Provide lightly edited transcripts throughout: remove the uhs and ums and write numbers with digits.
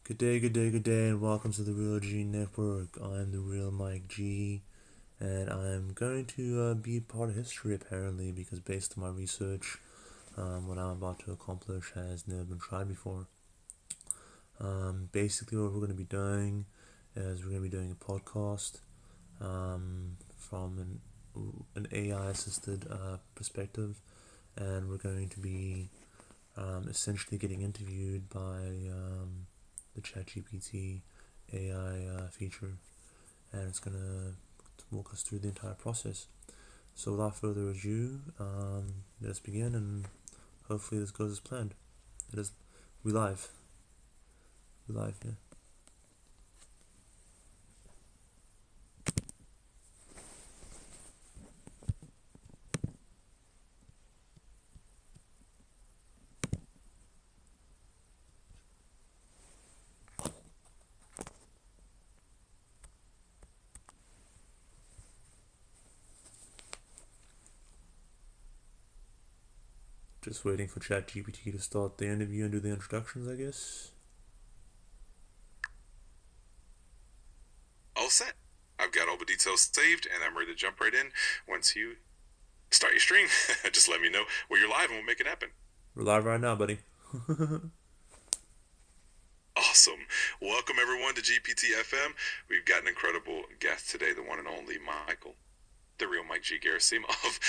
Good day, good day, good day, and welcome to the RealGNetwork. I'm the real Mike G, and I'm going to be part of history apparently because based on my research, what I'm about to accomplish has never been tried before. Basically, what we're going to be doing is we're going to be doing a podcast from an AI assisted perspective, and we're going to be essentially getting interviewed by the ChatGPT AI feature, and it's gonna walk us through the entire process. So without further ado, let us begin, and hopefully this goes as planned. It is. We live. We live. Yeah. Just waiting for ChatGPT to start the interview and do the introductions, I guess. All set. I've got all the details saved and I'm ready to jump right in once you start your stream. Just let me know where you're live and we'll make it happen. We're live right now, buddy. Awesome. Welcome everyone to GPT FM. We've got an incredible guest today, the one and only Michael, the real Mike G. Gerasimov.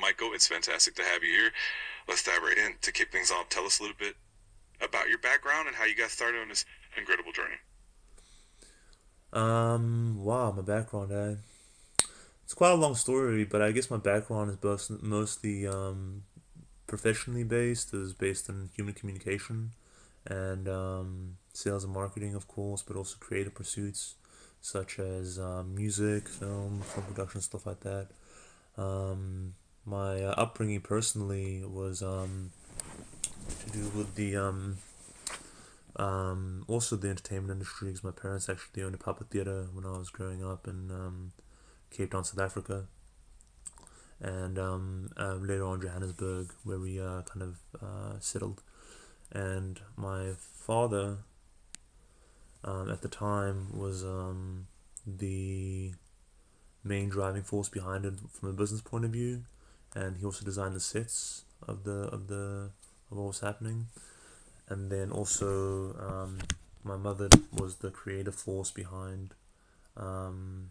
Michael, it's fantastic to have you here. Let's dive right in. To kick things off, tell us a little bit about your background and how you got started on this incredible journey. Wow, my background. It's quite a long story, but I guess my background is both mostly professionally based, is based on human communication and sales and marketing, of course, but also creative pursuits such as music, film production, stuff like that. My upbringing personally was to do with the also the entertainment industry, because my parents actually owned a puppet theater when I was growing up in Cape Town, South Africa, and later on Johannesburg, where we kind of settled. And my father, at the time, was the main driving force behind it from a business point of view, and he also designed the sets of what was happening. And then also, my mother was the creative force behind um,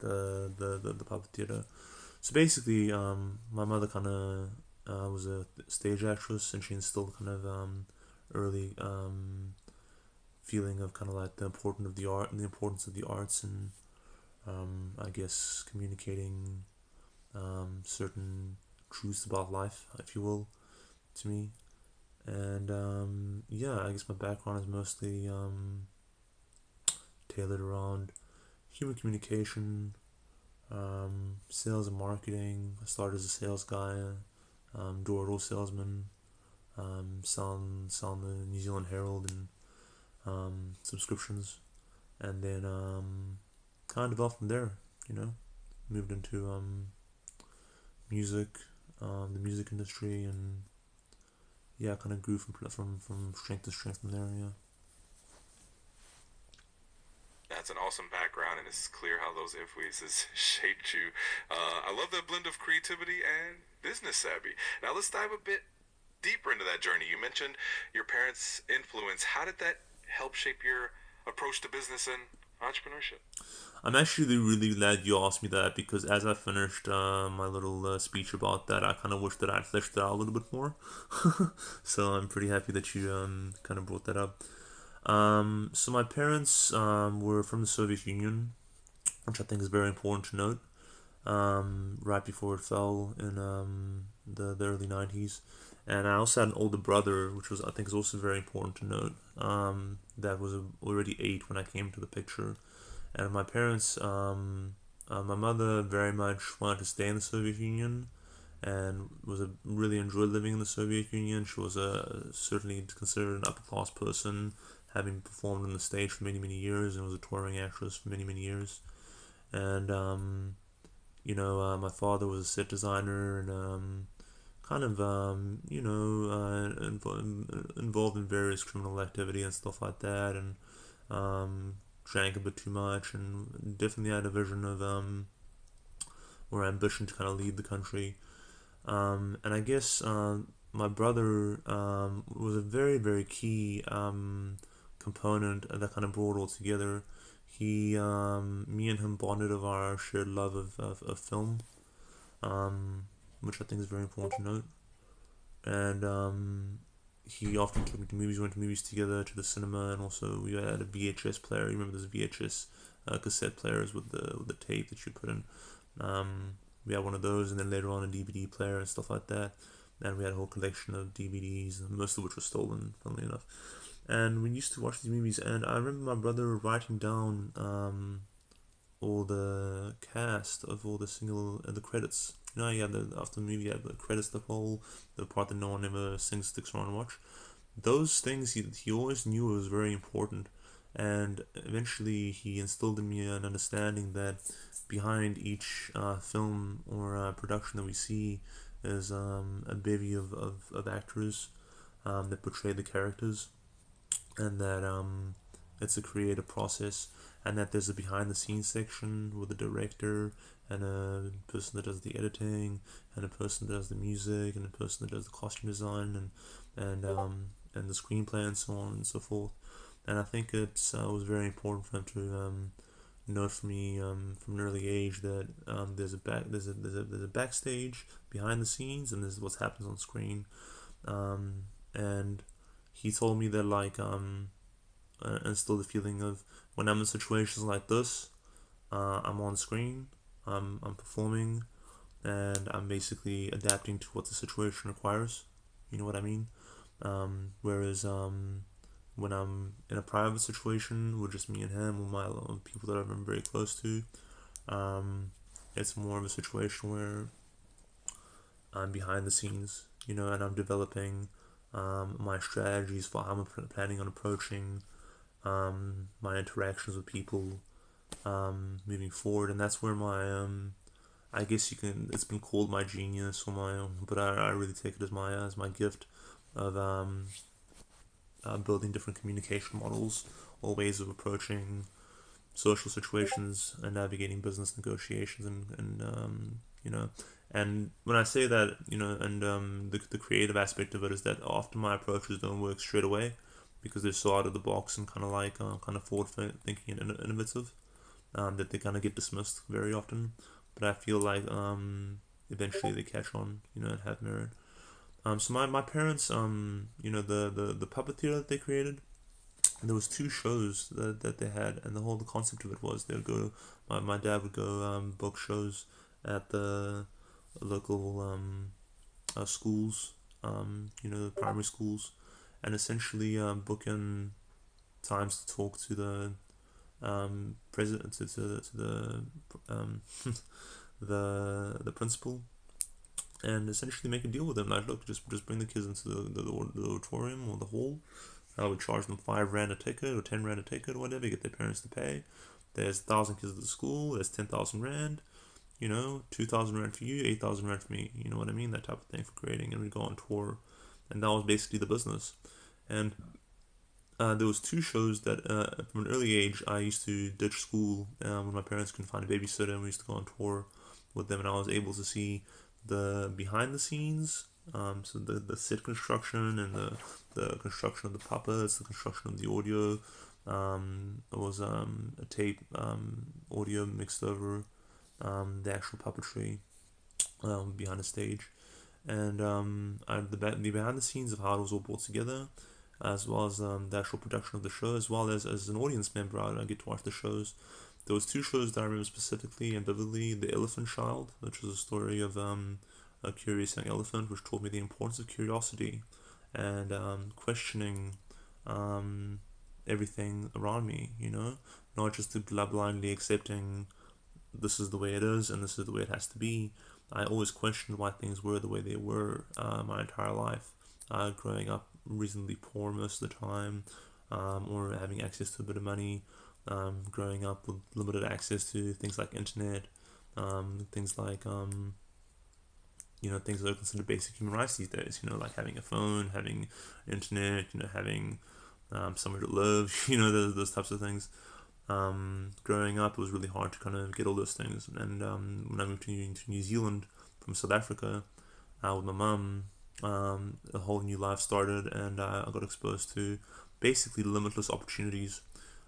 the puppet theater. So basically, my mother kind of was a stage actress, and she instilled kind of early feeling of kind of like the importance of the art and the importance of the arts, and I guess communicating certain truths about life, if you will, to me. And yeah, I guess my background is mostly tailored around human communication, sales and marketing. I started as a sales guy, door-to-door salesman, selling the New Zealand Herald and subscriptions, and then kind of developed from there. You know, moved into music, the music industry, and yeah, kind of grew from strength to strength from there. Yeah. That's an awesome background, and it's clear how those influences shaped you. I love that blend of creativity and business savvy. Now, let's dive a bit deeper into that journey. You mentioned your parents' influence. How did that help shape your approach to business and entrepreneurship? I'm actually really glad you asked me that, because as I finished my little speech about that, I kind of wish that I fleshed it out a little bit more. So I'm pretty happy that you kind of brought that up. So my parents were from the Soviet Union, which I think is very important to note. Right before it fell in the early 90s. And I also had an older brother, which was, I think, is also very important to note. That was already 8 when I came to the picture. And my parents, my mother very much wanted to stay in the Soviet Union, and really enjoyed living in the Soviet Union. She was certainly considered an upper class person, having performed on the stage for many years, and was a touring actress for many years. And my father was a set designer, and kind of involved in various criminal activity and stuff like that, and drank a bit too much, and definitely had a vision of or ambition to kind of lead the country. And I guess my brother was a very, very key component that kind of brought it all together. Me and him bonded over our shared love of film, um, which I think is very important to note. And he often took me to movies. We went to movies together, to the cinema, and also we had a VHS player. You remember those VHS cassette players with the tape that you put in. We had one of those, and then later on a DVD player and stuff like that. And we had a whole collection of DVDs, most of which were stolen, funnily enough. And we used to watch these movies, and I remember my brother writing down all the cast of all the single the credits. You know, you have after the movie, you have the credits, the part that no one ever sticks around and watch. Those things he always knew was very important, and eventually he instilled in me an understanding that behind each film or production that we see is a bevy of actors that portray the characters, and that it's a creative process, and that there's a behind the scenes section with a director and a person that does the editing and a person that does the music and a person that does the costume design and the screenplay and so on and so forth. And I think it was very important for him to note for me from an early age that there's a backstage behind the scenes, and this is what happens on screen. And he told me that instill the feeling of when I'm in situations like this, I'm on screen, I'm performing, and I'm basically adapting to what the situation requires. You know what I mean? Whereas when I'm in a private situation with just me and him, with my people that I'm very close to, um, it's more of a situation where I'm behind the scenes, and I'm developing my strategies for how I'm planning on approaching my interactions with people moving forward, and that's where my I guess you can. It's been called my genius or but I really take it as my gift of building different communication models or ways of approaching social situations and navigating business negotiations and and when I say that and the creative aspect of it is that often my approaches don't work straight away because they're so out of the box and kind of forward thinking and innovative that they kind of get dismissed very often, but I feel like eventually they catch on, and have merit. So my parents, the puppet theater that they created, there was two shows that they had, and the concept of it was they would go. My dad would go book shows at the local schools, the primary schools, and essentially book in times to talk to the president to um, the principal, and essentially make a deal with them. Like, look, just bring the kids into the auditorium or the hall. I would charge them £5 a ticket or £10 a ticket or whatever. Get their parents to pay. There's 1,000 kids at the school. There's 10,000 rand. 2,000 rand for you, 8,000 rand for me. You know what I mean? That type of thing for creating, and we go on tour, and that was basically the business. And there was two shows that from an early age I used to ditch school when my parents couldn't find a babysitter, and we used to go on tour with them, and I was able to see the behind the scenes, so the set construction and the construction of the puppets, the construction of the audio. It was a tape audio mixed over the actual puppetry behind the stage, and the behind the scenes of how it was all brought together, as well as the actual production of the show, as well as an audience member. I get to watch the shows. There was two shows that I remember specifically and vividly. The Elephant Child, which was a story of a curious young elephant, which taught me the importance of curiosity and questioning um, everything around me. Not just to blindly accepting this is the way it is and this is the way it has to be. I always questioned why things were the way they were my entire life. Growing up reasonably poor most of the time, or having access to a bit of money, growing up with limited access to things like internet, things like things that are considered basic human rights these days. Like having a phone, having internet, having somewhere to live. Those types of things. Growing up, it was really hard to kind of get all those things. And when I moved to New Zealand from South Africa with my mum, a whole new life started, and I got exposed to basically limitless opportunities.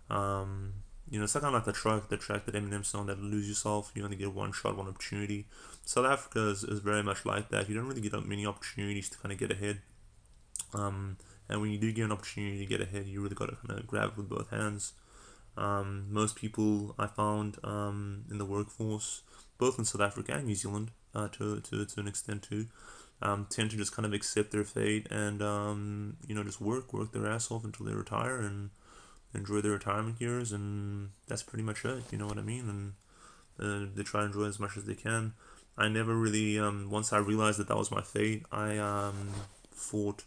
It's kind of like the track that Eminem song, that Lose Yourself. You only get one shot, one opportunity. South Africa is very much like that. You don't really get many opportunities to kind of get ahead. And when you do get an opportunity to get ahead, you really got to kind of grab it with both hands. Most people I found in the workforce, both in South Africa and New Zealand, to an extent too, tend to just kind of accept their fate and just work their ass off until they retire and enjoy their retirement years, and that's pretty much it. You know what I mean? And they try to enjoy as much as they can. I never really once I realized that was my fate, I fought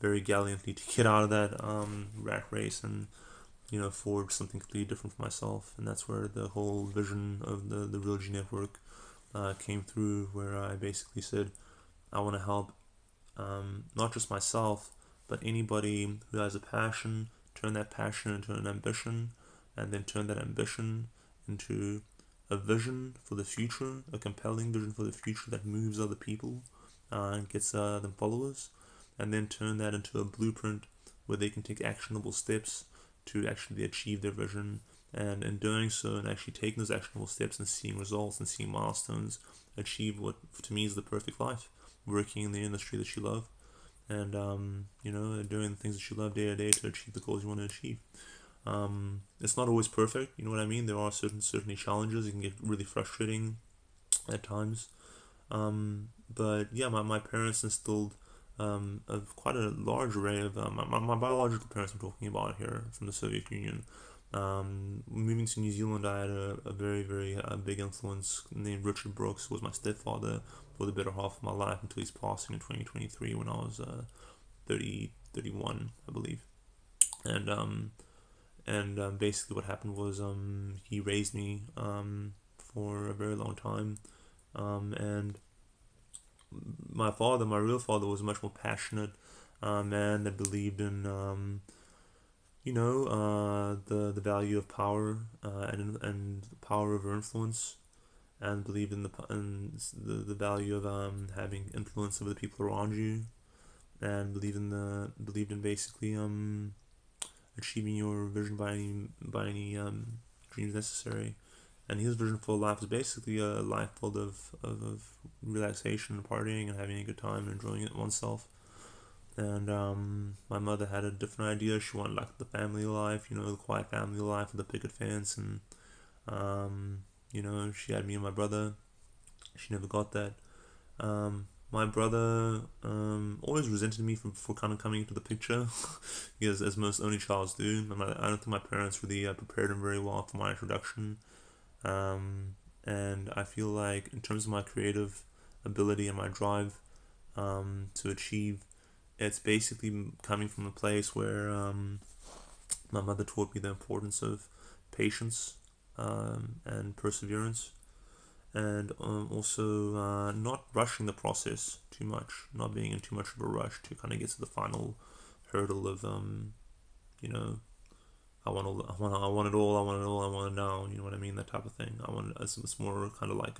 very gallantly to get out of that rat race and forge something completely different for myself. And that's where the whole vision of the RealGNetwork came through, where I basically said I want to help not just myself, but anybody who has a passion, turn that passion into an ambition, and then turn that ambition into a vision for the future, a compelling vision for the future that moves other people and gets them followers, and then turn that into a blueprint where they can take actionable steps to actually achieve their vision. And in doing so, and actually taking those actionable steps and seeing results and seeing milestones, achieve what to me is the perfect life, working in the industry that you love, and doing the things that you love day to day to achieve the goals you want to achieve. It's not always perfect, you know what I mean? There are certainly challenges. It can get really frustrating at times. But yeah, my parents instilled of quite a large array of my biological parents I'm talking about here from the Soviet Union. Moving to New Zealand, I had a very, very big influence named Richard Brooks, who was my stepfather for the better half of my life until his passing in 2023 when I was 31, I believe. And basically what happened was he raised me for a very long time. And my real father, was a much more passionate man that believed in the value of power and the power over influence, and believed in the value of having influence over the people around you, and believed in basically achieving your vision by any dreams necessary. And his vision for life is basically a life full of relaxation and partying and having a good time and enjoying it oneself. And my mother had a different idea. She wanted like the family life, the quiet family life with the picket fence, and she had me and my brother. She never got that. My brother always resented me for kind of coming into the picture, because as most only childs do. I don't think my parents really prepared him very well for my introduction. And I feel like in terms of my creative ability and my drive to achieve, it's basically coming from a place where my mother taught me the importance of patience and perseverance, and also not rushing the process too much, not being in too much of a rush to kind of get to the final hurdle of I want all, I want it all, I want it all, I want it now. You know what I mean? That type of thing. It's more kind of like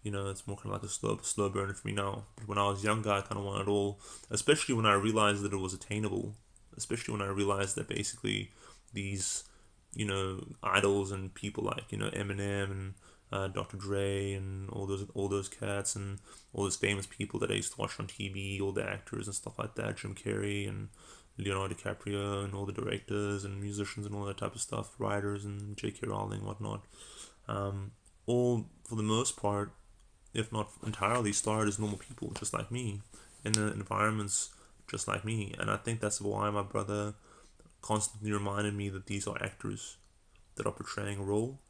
it's more kind of like a slow burner for me now. But when I was younger, I kind of wanted it all, especially when I realized that it was attainable. Especially when I realized that basically these idols and people like Eminem and Dr. Dre and all those cats and all those famous people that I used to watch on TV, all the actors and stuff like that, Jim Carrey and Leonardo DiCaprio and all the directors and musicians and all that type of stuff, writers and J.K. Rowling and whatnot, all for the most part, if not entirely, started as normal people just like me in the environments just like me. And I think that's why my brother constantly reminded me that these are actors that are portraying a role,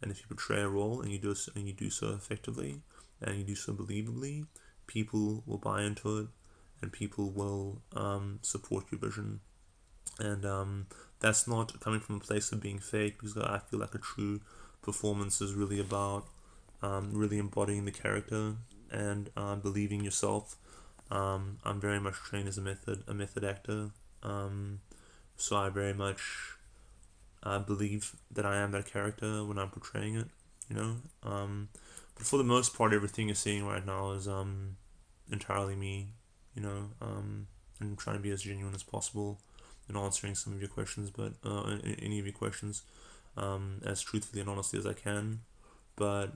and if you portray a role and you do so effectively and you do so believably, people will buy into it and people will support your vision. And that's not coming from a place of being fake, because I feel like a true performance is really about really embodying the character and believing yourself. I'm very much trained as a method actor. Um, so I very much believe that I am that character when I'm portraying it. You know, but for the most part, everything you're seeing right now is entirely me. You know, and I'm trying to be as genuine as possible in answering some of your questions, but any of your questions, as truthfully and honestly as I can. But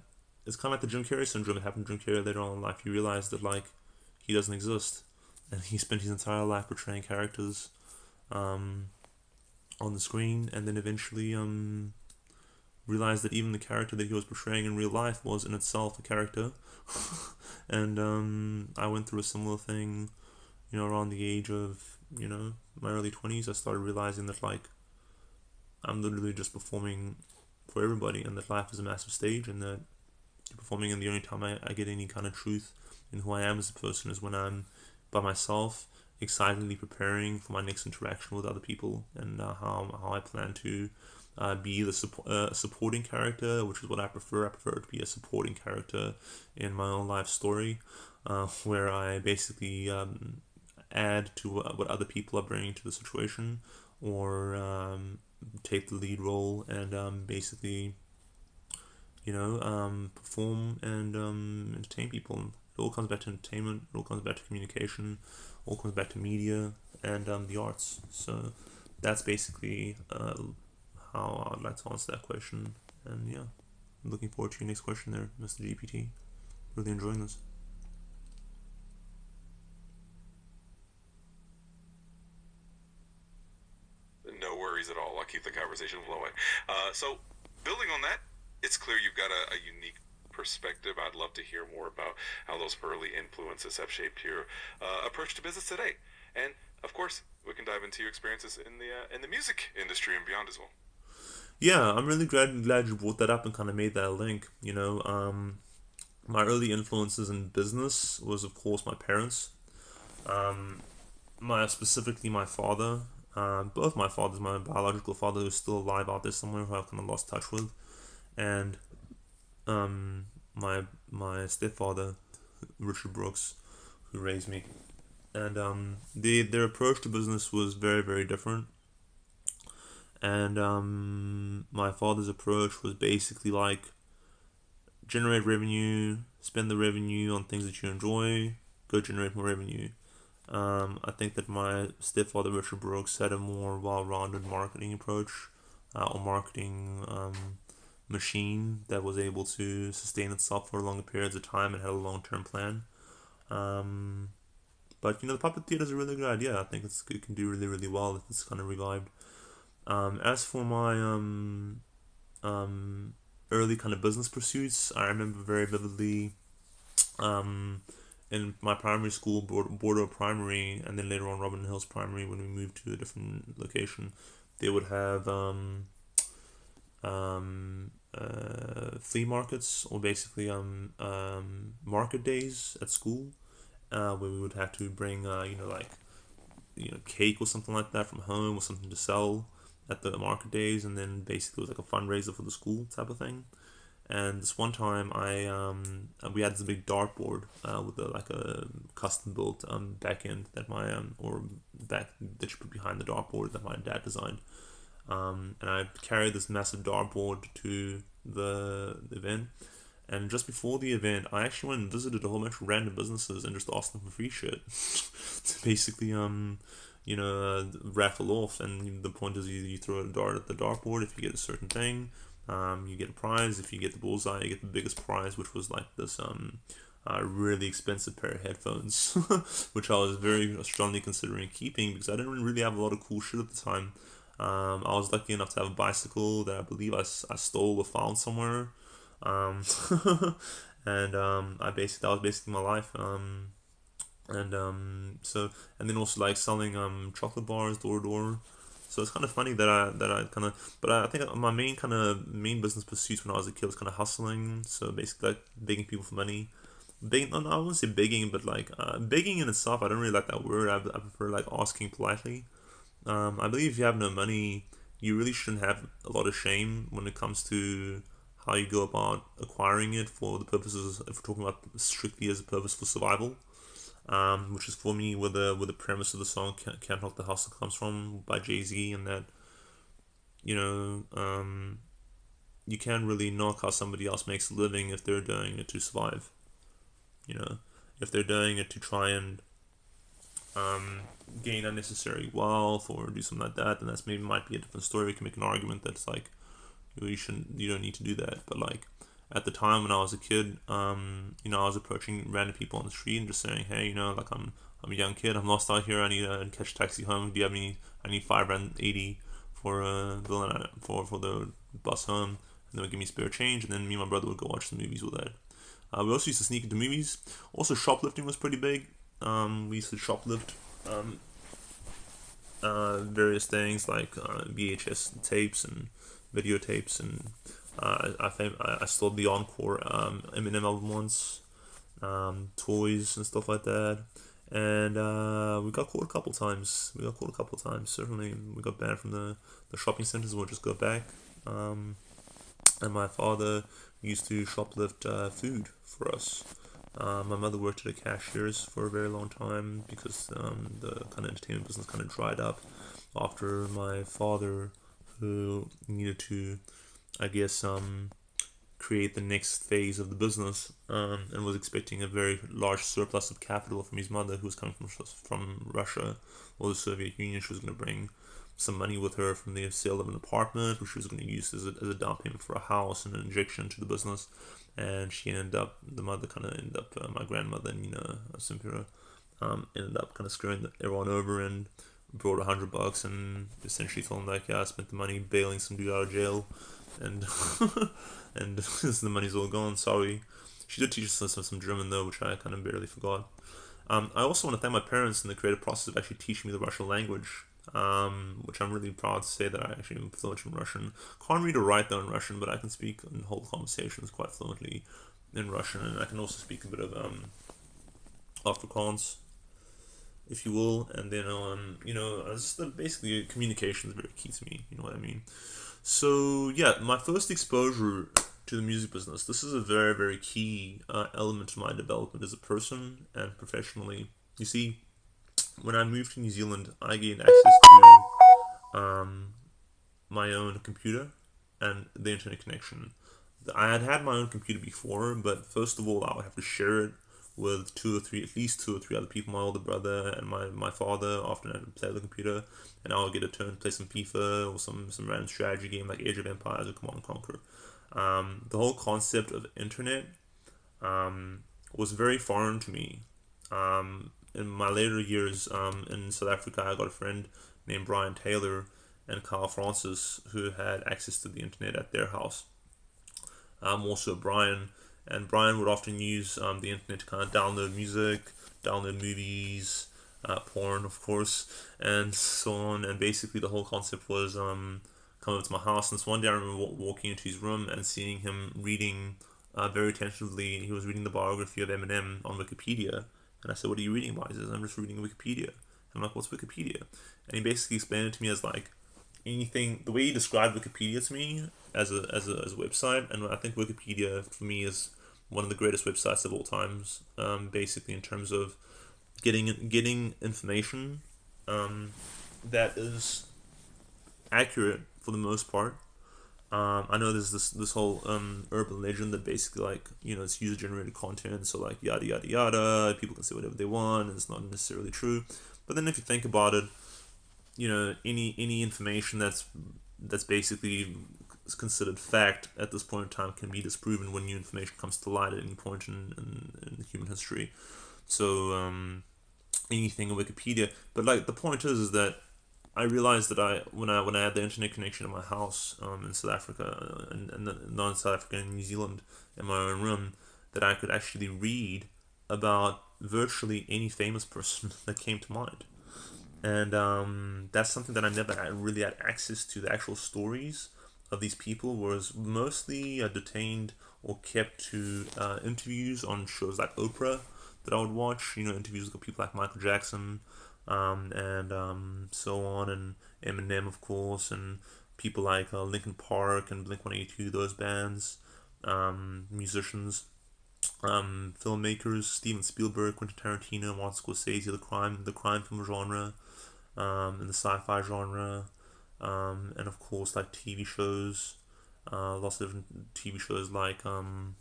it's kind of like the Jim Carrey syndrome that happened to Jim Carrey later on in life. You realize that like he doesn't exist, and he spent his entire life portraying characters um, on the screen, and then eventually realized that even the character that he was portraying in real life was in itself a character. And I went through a similar thing, around the age of my early 20s. I started realizing that like I'm literally just performing for everybody, and that life is a massive stage, and that performing, and the only time I get any kind of truth in who I am as a person is when I'm by myself, excitedly preparing for my next interaction with other people, and how I plan to be the supporting character, which is what I prefer. I prefer to be a supporting character in my own life story, where I basically add to what other people are bringing to the situation, or take the lead role and basically perform and entertain people. It all comes back to entertainment. It all comes back to communication. It all comes back to media and the arts. So that's basically how I'd like to answer that question. And yeah, I'm looking forward to your next question there, Mr. GPT. Really enjoying this. No worries at all. I'll keep the conversation flowing. So, building on that, it's clear you've got a unique perspective. I'd love to hear more about how those early influences have shaped your approach to business today. And of course, we can dive into your experiences in the music industry and beyond as well. Yeah, I'm really glad you brought that up and kind of made that link. My early influences in business was, of course, my parents. Um, specifically my father. Both my fathers, my biological father who's still alive out there somewhere, who I've kind of lost touch with, and my stepfather, Richard Brooks, who raised me. And their approach to business was very, very different. And my father's approach was basically like generate revenue, spend the revenue on things that you enjoy, go generate more revenue. I think that my stepfather, Richard Brooks, had a more well rounded marketing approach, or marketing machine that was able to sustain itself for longer periods of time and had a long term plan. Um, but the puppet theater is a really good idea. I think it can do really, really well if it's kind of revived. As for my um, early kind of business pursuits, I remember very vividly um, in my primary school, Bordeaux Primary, and then later on Robin Hills Primary, when we moved to a different location, they would have flea markets, or basically market days at school, where we would have to bring like cake or something like that from home, or something to sell at the market days, and then basically it was like a fundraiser for the school type of thing. And this one time, we had this big dartboard with like a custom built back end that my or back that you put behind the dartboard that my dad designed. And I carried this massive dartboard to the event. And just before the event, I actually went and visited a whole bunch of random businesses and just asked them for free shit to basically raffle off. And the point is, you throw a dart at the dartboard. If you get a certain thing, you get a prize. If you get the bullseye, you get the biggest prize, which was like this really expensive pair of headphones, which I was very strongly considering keeping because I didn't really have a lot of cool shit at the time. I was lucky enough to have a bicycle that I believe I stole or found somewhere. Um, and that was basically my life. And then also like selling chocolate bars door to door. So it's kind of funny that I kind of, but I think my main business pursuits when I was a kid was kind of hustling. So basically like begging people for money. Begging, no, I wouldn't say begging, but like begging in itself, I don't really like that word. I prefer like asking politely. I believe if you have no money, you really shouldn't have a lot of shame when it comes to how you go about acquiring it for the purposes, if we're talking about strictly as a purpose for survival, which is for me where the premise of the song "Can't Knock the Hustle" comes from by Jay-Z, and that you know you can't really knock how somebody else makes a living if they're doing it to survive. You know, if they're doing it to try and gain unnecessary wealth or do something like that, then that's maybe might be a different story. We can make an argument that's like you don't need to do that. But like at the time when I was a kid, I was approaching random people on the street and just saying, hey, like I'm a young kid, I'm lost out here, I need to catch a taxi home. Do you have any? I need $5.80 for for the bus home, and then would give me spare change, and then me and my brother would go watch the movies with that. We also used to sneak into movies. Also, shoplifting was pretty big. We used to shoplift various things like VHS tapes and videotapes, and I stole the Encore Eminem album once, toys and stuff like that. And we got caught a couple times. Certainly, we got banned from the shopping centers. We'll just go back. And my father used to shoplift food for us. My mother worked at a cashier's for a very long time because the kind of entertainment business kind of dried up after my father, who needed to, I guess, create the next phase of the business, and was expecting a very large surplus of capital from his mother, who was coming from Russia or the Soviet Union. She was going to bring some money with her from the sale of an apartment, which she was going to use as a down payment for a house and an injection to the business. And the mother kind of ended up, my grandmother, Nina Simpura, ended up kind of screwing everyone over and brought $100 and essentially told them, like, yeah, I spent the money bailing some dude out of jail, and and the money's all gone. Sorry. She did teach us some German though, which I kind of barely forgot. I also want to thank my parents in the creative process of actually teaching me the Russian language, which I'm really proud to say that I actually am fluent in Russian. Can't read or write though in Russian, but I can speak and hold conversations quite fluently in Russian, and I can also speak a bit of Afrikaans, if you will. And then basically communication is very key to me. You know what I mean? So yeah, my first exposure to the music business. This is a very, very key element to my development as a person and professionally. You see, when I moved to New Zealand, I gained access to my own computer and the internet connection. I had my own computer before, but first of all, I would have to share it with at least two or three other people, my older brother and my father. Often I would play the computer, and I would get a turn to play some FIFA or some random strategy game like Age of Empires or Command and Conquer. The whole concept of internet was very foreign to me. In my later years in South Africa, I got a friend named Brian Taylor and Carl Francis who had access to the internet at their house. Also, Brian would often use the internet to kind of download music, download movies, porn, of course, and so on. And basically, the whole concept was come over to my house. And this one day, I remember walking into his room and seeing him reading very attentively. He was reading the biography of Eminem on Wikipedia. And I said, "What are you reading about?" He says, "I'm just reading Wikipedia." I'm like, "What's Wikipedia?" And he basically explained it to me as like anything. The way he described Wikipedia to me as a website, and I think Wikipedia for me is one of the greatest websites of all times. Basically, in terms of getting information that is accurate for the most part. I know there's this whole urban legend that basically like it's user generated content, so like yada yada yada, people can say whatever they want, and it's not necessarily true. But then if you think about it, any information that's basically considered fact at this point in time can be disproven when new information comes to light at any point in human history. So anything in Wikipedia, but like the point is that I realized that when I had the internet connection in my house in South Africa and not in South Africa, in New Zealand, in my own room, that I could actually read about virtually any famous person that came to mind. And that's something that I never really had access to. The actual stories of these people was mostly detained or kept to interviews on shows like Oprah that I would watch. Interviews with people like Michael Jackson, and so on, and Eminem, of course, and people like Linkin Park and Blink 182, those bands. musicians, filmmakers, Steven Spielberg, Quentin Tarantino, Martin Scorsese, the crime film genre, and the sci-fi genre, and of course like TV shows, lots of different TV shows like trying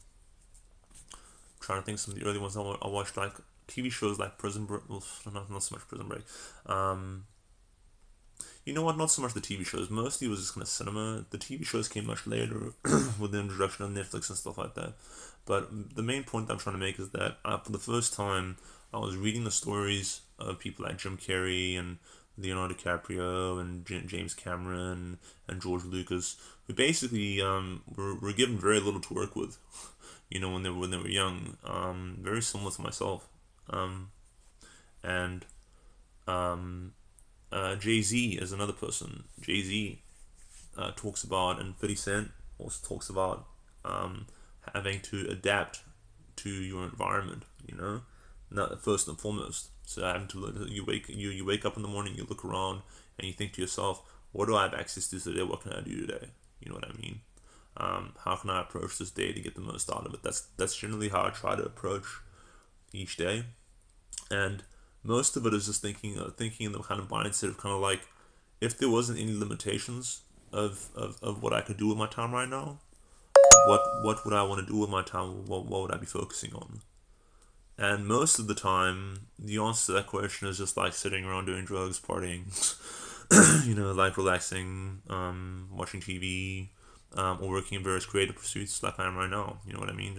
to think of some of the early ones I watched, like TV shows like Prison Break. Well, not so much Prison Break. Um, you know what? Not so much the TV shows. Mostly it was just kind of cinema. The TV shows came much later with the introduction of Netflix and stuff like that. But the main point that I'm trying to make is that for the first time, I was reading the stories of people like Jim Carrey and Leonardo DiCaprio and James Cameron and George Lucas, who basically were given very little to work with, when they were young. Very similar to myself. And Jay Z is another person. Jay Z talks about, and 50 Cent also talks about having to adapt to your environment. Not first and foremost. So having to you wake up in the morning, you look around, and you think to yourself, what do I have access to today? What can I do today? You know what I mean? How can I approach this day to get the most out of it? That's generally how I try to approach each day, and most of it is just thinking in the kind of mindset of kind of like, if there wasn't any limitations of what I could do with my time right now, what would I want to do with my time? What would I be focusing on? And most of the time, the answer to that question is just like sitting around doing drugs, partying, like relaxing, watching TV, or working in various creative pursuits like I am right now. You know what I mean?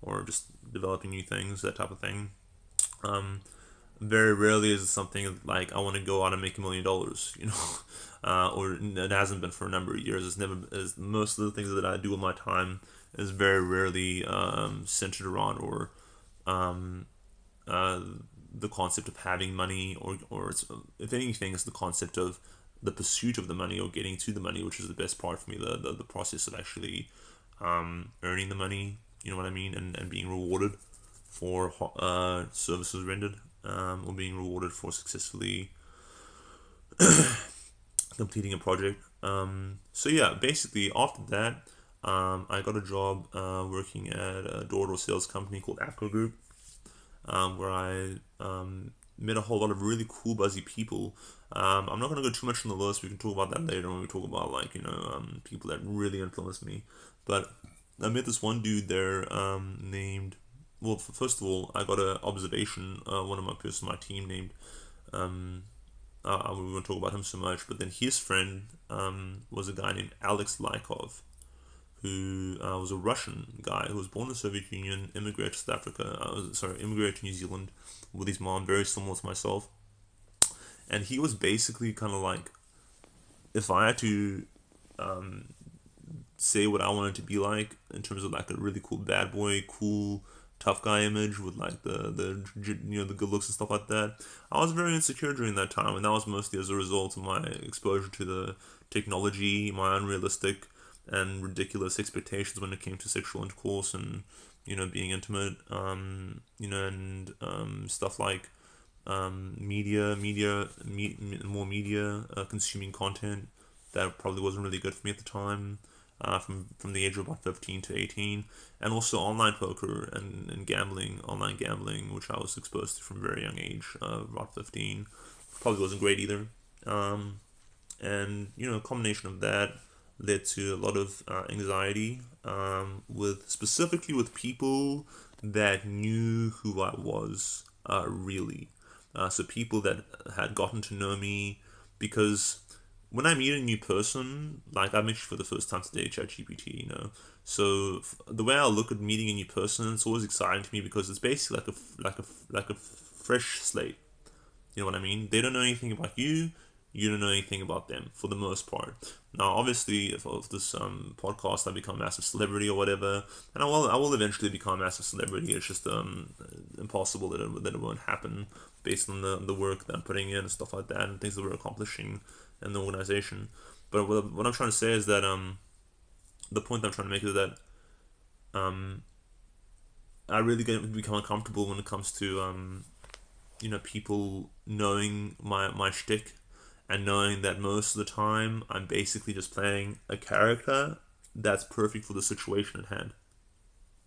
Or just developing new things, that type of thing. Um, Very rarely is it something like I want to go out and make $1 million, or it hasn't been for a number of years. It's never is most of the things that I do with my time is very rarely centered around or um, uh, the concept of having money, or it's, if anything, it's the concept of the pursuit of the money or getting to the money, which is the best part for me. The process of actually earning the money, you know what I mean, and being rewarded for services rendered, or being rewarded for successfully completing a project. So yeah, basically after that, I got a job working at a door-to-door sales company called Afco Group, where I met a whole lot of really cool, buzzy people. I'm not going to go too much on the list. We can talk about that later when we talk about people that really influenced me. But I met this one dude there named. Well, first of all, I got an observation. One of my person, my team named. Um, we won't talk about him so much, but then his friend was a guy named Alex Lykov, who was a Russian guy who was born in the Soviet Union, immigrated to South Africa, immigrated to New Zealand with his mom, very similar to myself. And he was basically kind of like, if I had to say what I wanted to be like in terms of like a really cool bad boy, cool tough guy image with like the good looks and stuff like that. I was very insecure during that time, and that was mostly as a result of my exposure to the technology, my unrealistic and ridiculous expectations when it came to sexual intercourse and being intimate, and stuff like more media, consuming content that probably wasn't really good for me at the time. From the age of about 15 to 18, and also online poker and gambling, online gambling, which I was exposed to from a very young age, about 15. Probably wasn't great either. And a combination of that led to a lot of anxiety, specifically with people that knew who I was, really. So people that had gotten to know me, because when I meet a new person, like I met you for the first time today, ChatGPT, So the way I look at meeting a new person, it's always exciting to me because it's basically like a fresh slate. You know what I mean? They don't know anything about you. You don't know anything about them for the most part. Now, obviously, if this podcast I become a massive celebrity or whatever, and I will eventually become a massive celebrity. It's just impossible that it won't happen based on the work that I'm putting in and stuff like that and things that we're accomplishing in the organization. But what I'm trying to say is that the point that I'm trying to make is that um, I really get to become uncomfortable when it comes to people knowing my shtick and knowing that most of the time I'm basically just playing a character that's perfect for the situation at hand.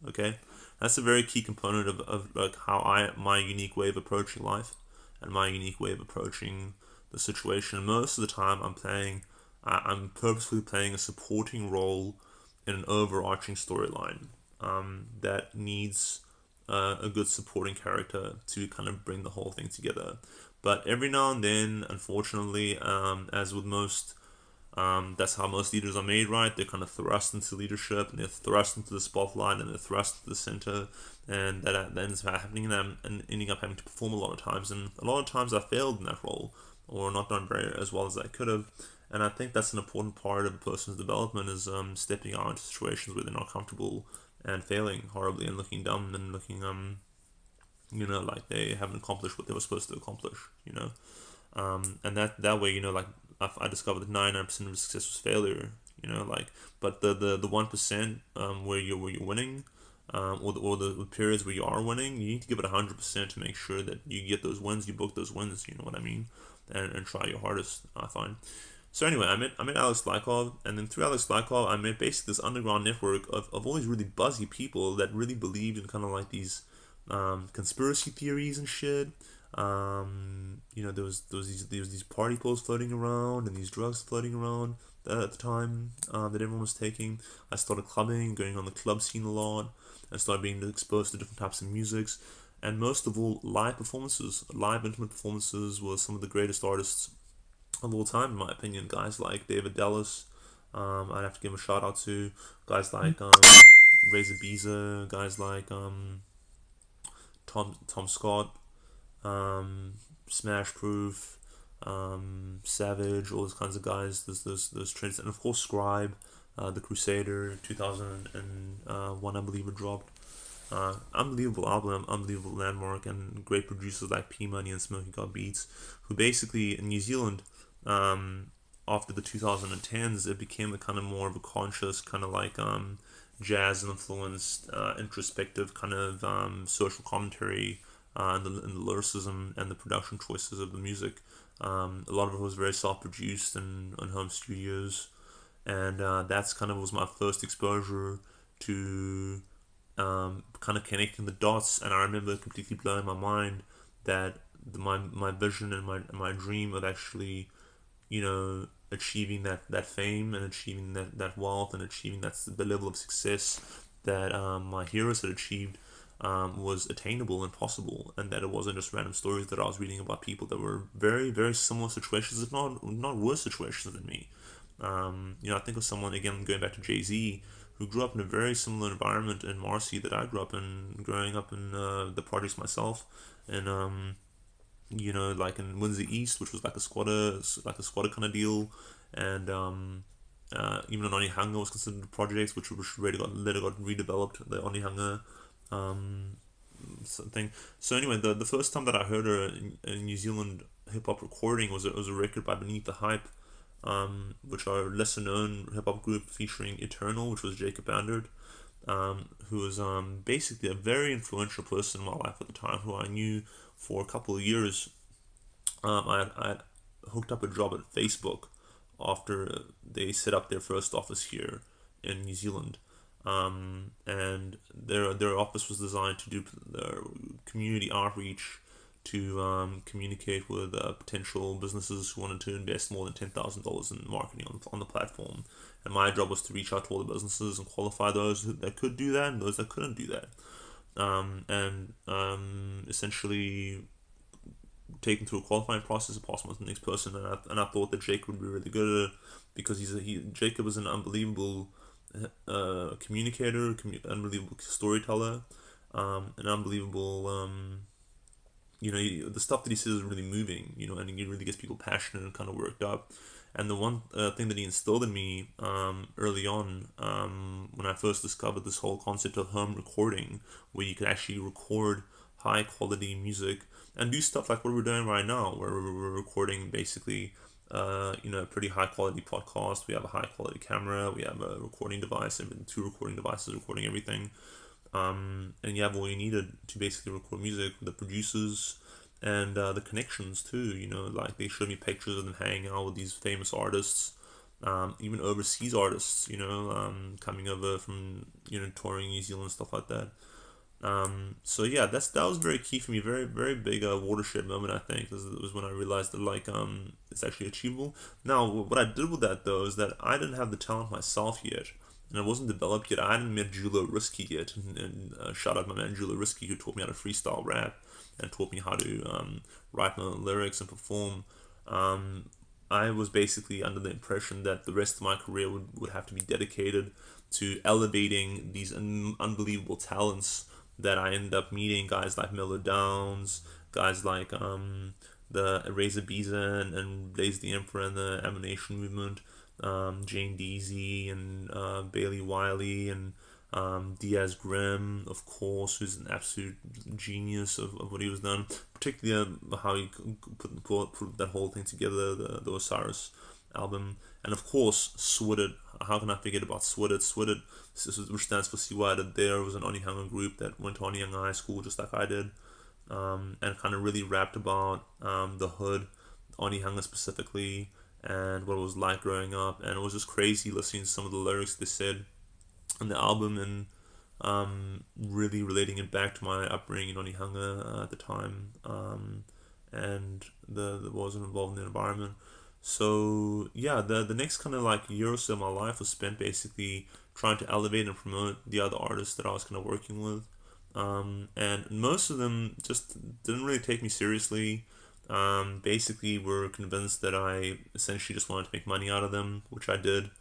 Okay, that's a very key component of like how my unique way of approaching life and my unique way of approaching the situation. Most of the time, I'm purposefully playing a supporting role in an overarching storyline that needs a good supporting character to kind of bring the whole thing together. But every now and then, unfortunately, as with most that's how most leaders are made, right? They're kind of thrust into leadership, and they're thrust into the spotlight, and they're thrust to the center, and that ends up happening to them and ending up having to perform a lot of times. And a lot of times I failed in that role, or not done very as well as I could have. And I think that's an important part of a person's development is stepping out into situations where they're not comfortable and failing horribly and looking dumb and looking like they haven't accomplished what they were supposed to accomplish. And that way, like I discovered that 99% of success was failure. But the 1% where you're winning, or the periods where you are winning, you need to give it 100% to make sure that you get those wins, you book those wins. You know what I mean? And try your hardest. I find. So anyway, I met Alex Lykov, and then through Alex Lykov, I met basically this underground network of all these really buzzy people that really believed in kind of like these conspiracy theories and shit. There was these party posts floating around and these drugs floating around at the time that everyone was taking. I started clubbing, going on the club scene a lot. I started being exposed to different types of musics, and most of all, live performances. Live intimate performances were some of the greatest artists of all time, in my opinion. Guys like David Dallas, I'd have to give him a shout out to. Guys like Razor Beezer, guys like Tom Scott, Smash Proof, Savage, all those kinds of guys. Those trends, and of course Scribe, the Crusader, 2001, I believe it dropped. Unbelievable album, unbelievable landmark, and great producers like P Money and Smokey God Beats, who basically in New Zealand, after the 2010s, it became a kind of more of a conscious kind of like jazz influenced, introspective kind of social commentary, and the lyricism and the production choices of the music. A lot of it was very self-produced and on home studios, and that's kind of was my first exposure to kind of connecting the dots. And I remember completely blowing my mind that my vision and my dream of actually, achieving that fame and achieving that wealth and achieving the level of success that my heroes had achieved was attainable and possible, and that it wasn't just random stories that I was reading about people that were very, very similar situations, if not worse situations than me. I think of someone, again, going back to Jay-Z, who grew up in a very similar environment in Marcy that I grew up in, growing up in the projects myself, and like in Windsor East, which was like a squatter kind of deal, and even in Onehunga was considered projects, which later got redeveloped, the Onehunga thing. So anyway, the first time that I heard her in New Zealand hip hop recording was a record by Beneath the Hype, which are a lesser known hip hop group featuring Eternal, which was Jacob Anderd, who was basically a very influential person in my life at the time, who I knew for a couple of years. I hooked up a job at Facebook after they set up their first office here in New Zealand. And their office was designed to do their community outreach to communicate with potential businesses who wanted to invest more than $10,000 in marketing on the platform. And my job was to reach out to all the businesses and qualify those that could do that and those that couldn't do that. And essentially taken through a qualifying process and pass on to the next person. And I thought that Jacob would be really good at it because Jacob is an unbelievable communicator, unbelievable storyteller, an unbelievable the stuff that he says is really moving, and he really gets people passionate and kind of worked up. And the one thing that he instilled in me early on, when I first discovered this whole concept of home recording, where you could actually record high quality music and do stuff like what we're doing right now, where we're recording basically a pretty high quality podcast. We have a high quality camera, we have a recording device, and two recording devices recording everything. And you have all you needed to basically record music, the producers and the connections too. Like they showed me pictures of them hanging out with these famous artists, even overseas artists, coming over from touring New Zealand and stuff like that. So yeah, that was very key for me. Very very big watershed moment. I think this was when I realized that like it's actually achievable. Now what I did with that though is that I didn't have the talent myself yet, and it wasn't developed yet. I hadn't met Julo Risky yet, and shout out my man Julo Risky who taught me how to freestyle rap and taught me how to write my own lyrics and perform. Um, I was basically under the impression that the rest of my career would have to be dedicated to elevating these unbelievable talents that I ended up meeting, guys like Melo Downs, guys like the Razor Bison and Blaze the Emperor and the Emanation Movement, Jane Deasy and Bailey Wiley and Diaz Grimm, of course, who's an absolute genius of what he was done, particularly how he put that whole thing together, the Osiris album, and of course, Switted. How can I forget about Switted? Switted, which stands for See What I Did There, was an Onehunga group that went to Onehunga High School just like I did, and kind of really rapped about the hood, Onehunga specifically, and what it was like growing up. And it was just crazy listening to some of the lyrics they said on the album and really relating it back to my upbringing in Onehunga at the time, and the what was involved in the environment. So yeah, the next kind of like year or so of my life was spent basically trying to elevate and promote the other artists that I was kind of working with, and most of them just didn't really take me seriously. Basically, were convinced that I essentially just wanted to make money out of them, which I did.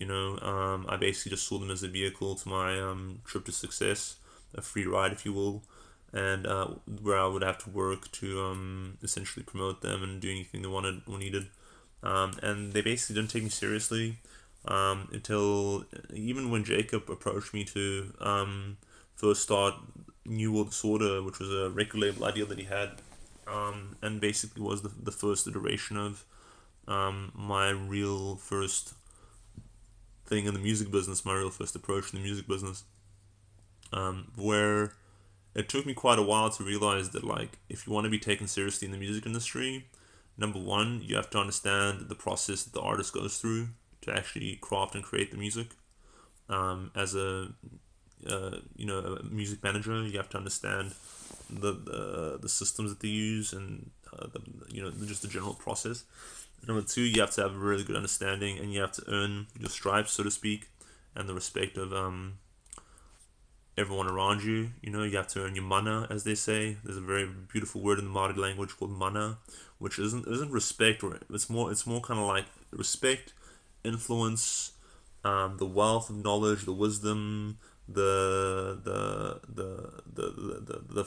I basically just saw them as a vehicle to my trip to success, a free ride, if you will, and where I would have to work to essentially promote them and do anything they wanted or needed. And they basically didn't take me seriously until even when Jacob approached me to first start New World Disorder, which was a record label idea that he had, and basically was the first iteration of my real first thing in the music business, my real first approach in the music business, where it took me quite a while to realize that like if you want to be taken seriously in the music industry, number one, you have to understand the process that the artist goes through to actually craft and create the music. As a music manager, you have to understand the systems that they use and just the general process. Number two, you have to have a really good understanding and you have to earn your stripes, so to speak, and the respect of everyone around you. You have to earn your mana, as they say. There's a very beautiful word in the Māori language called mana, which isn't respect, or it's more kind of like respect, influence, the wealth of knowledge, the wisdom, the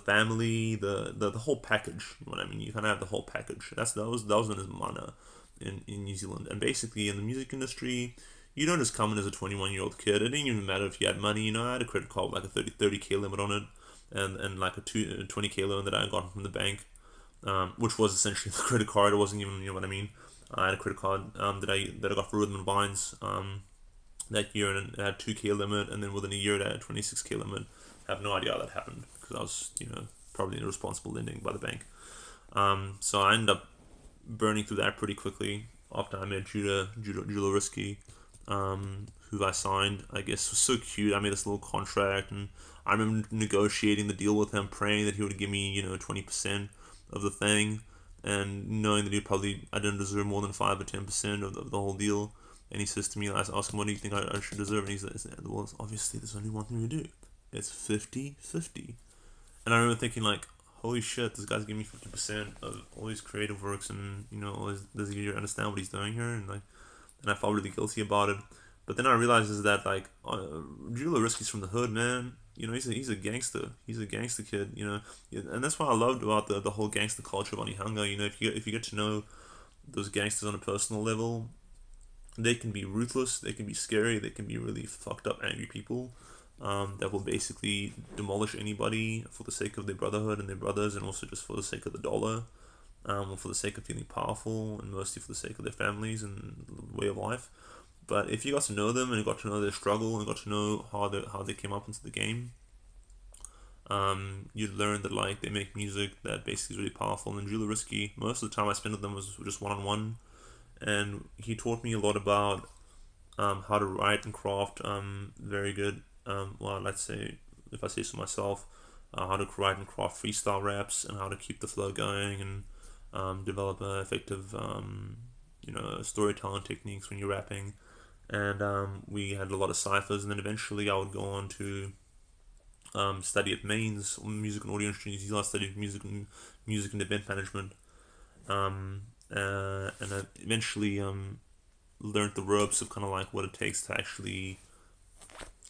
family, the whole package. You know what I mean? You kind of have the whole package. That was known as mana in New Zealand, and basically in the music industry. You don't just come in as a 21-year-old kid. It didn't even matter if you had money. I had a credit card with like a 30K limit on it, and like a 20K loan that I got from the bank, which was essentially the credit card. It wasn't even, what I mean. I had a credit card that I got for Rhythm and Vines that year, and it had 2K limit, and then within a year it had a 26K limit. I have no idea how that happened because I was, probably irresponsible lending by the bank. So I ended up burning through that pretty quickly after I met Judo Risky, who I signed. I guess was so cute. I made this little contract, and I remember negotiating the deal with him, praying that he would give me 20% of the thing, and knowing that I didn't deserve more than 5 or 10% of the whole deal. And he says to me, I ask him, what do you think I should deserve? And he says, well, obviously there's only one thing to do. It's 50-50. And I remember thinking like, holy shit, this guy's giving me 50% of all these creative works, and does he understand what he's doing here? And I felt really guilty about it. But then I realized is that like Julo Risky's from the hood, man. He's a gangster. He's a gangster kid. And that's what I loved about the whole gangster culture of Onehunga. If you get to know those gangsters on a personal level, they can be ruthless. They can be scary. They can be really fucked up, angry people. That will basically demolish anybody for the sake of their brotherhood and their brothers, and also just for the sake of the dollar, or for the sake of feeling powerful, and mostly for the sake of their families and way of life. But if you got to know them and you got to know their struggle and got to know how they came up into the game, you'd learn that like they make music that basically is really powerful. And Julo Risky, most of the time I spent with them was just one on one, and he taught me a lot about how to write and craft, very good. Well, let's say, if I say so myself, how to write and craft freestyle raps and how to keep the flow going and develop effective, storytelling techniques when you're rapping. And we had a lot of ciphers, and then eventually I would go on to study at Mainz Music and Audio Industry in New Zealand. I studied music and event management, and I eventually learned the ropes of kind of like what it takes to actually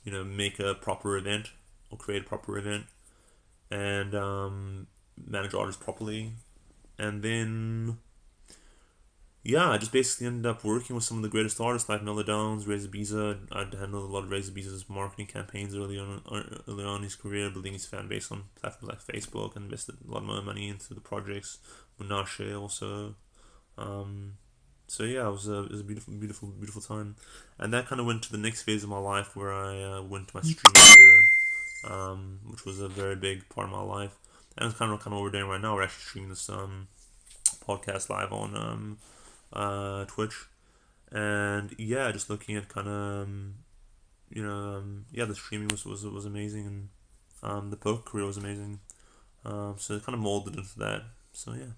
make a proper event or create a proper event and manage artists properly. And then yeah, I just basically ended up working with some of the greatest artists like Melodowns, Razor Biza. I'd handled a lot of Razor Biza's marketing campaigns early on in his career, building his fan base on platforms like Facebook, and invested a lot more money into the projects. Munashe also. So yeah, it was a beautiful time, and that kind of went to the next phase of my life where I went to my streaming career, which was a very big part of my life, and it's kind of what we're doing right now. We're actually streaming this podcast live on Twitch, and yeah, just looking at kind of yeah, the streaming was amazing, and the poker career was amazing. So it kind of molded into that. So yeah.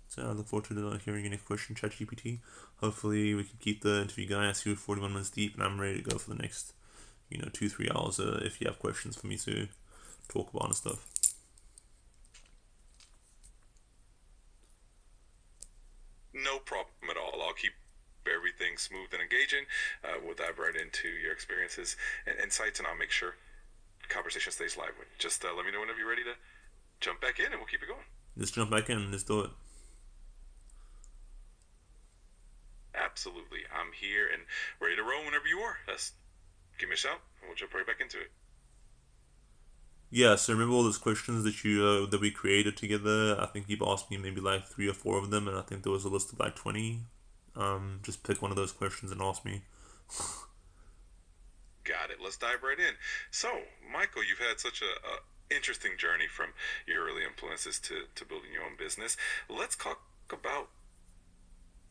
So I look forward to hearing your next question, ChatGPT. Hopefully we can keep the interview going. I see we're 41 minutes deep, and I'm ready to go for the next 2-3 hours. If you have questions for me to talk about and stuff. No problem at all. I'll keep everything smooth and engaging. We'll dive right into your experiences and insights, and I'll make sure the conversation stays lively. Just let me know whenever you're ready to jump back in, and we'll keep it going. Let's jump back in. Let's do it. Absolutely. I'm here and ready to roll whenever you are. Give me a shout, and we'll jump right back into it. Yeah, so remember all those questions that we created together? I think you've asked me maybe like 3 or 4 of them, and I think there was a list of like 20. Just pick one of those questions and ask me. Got it. Let's dive right in. So, Michael, you've had such a interesting journey from your early influences to building your own business. Let's talk about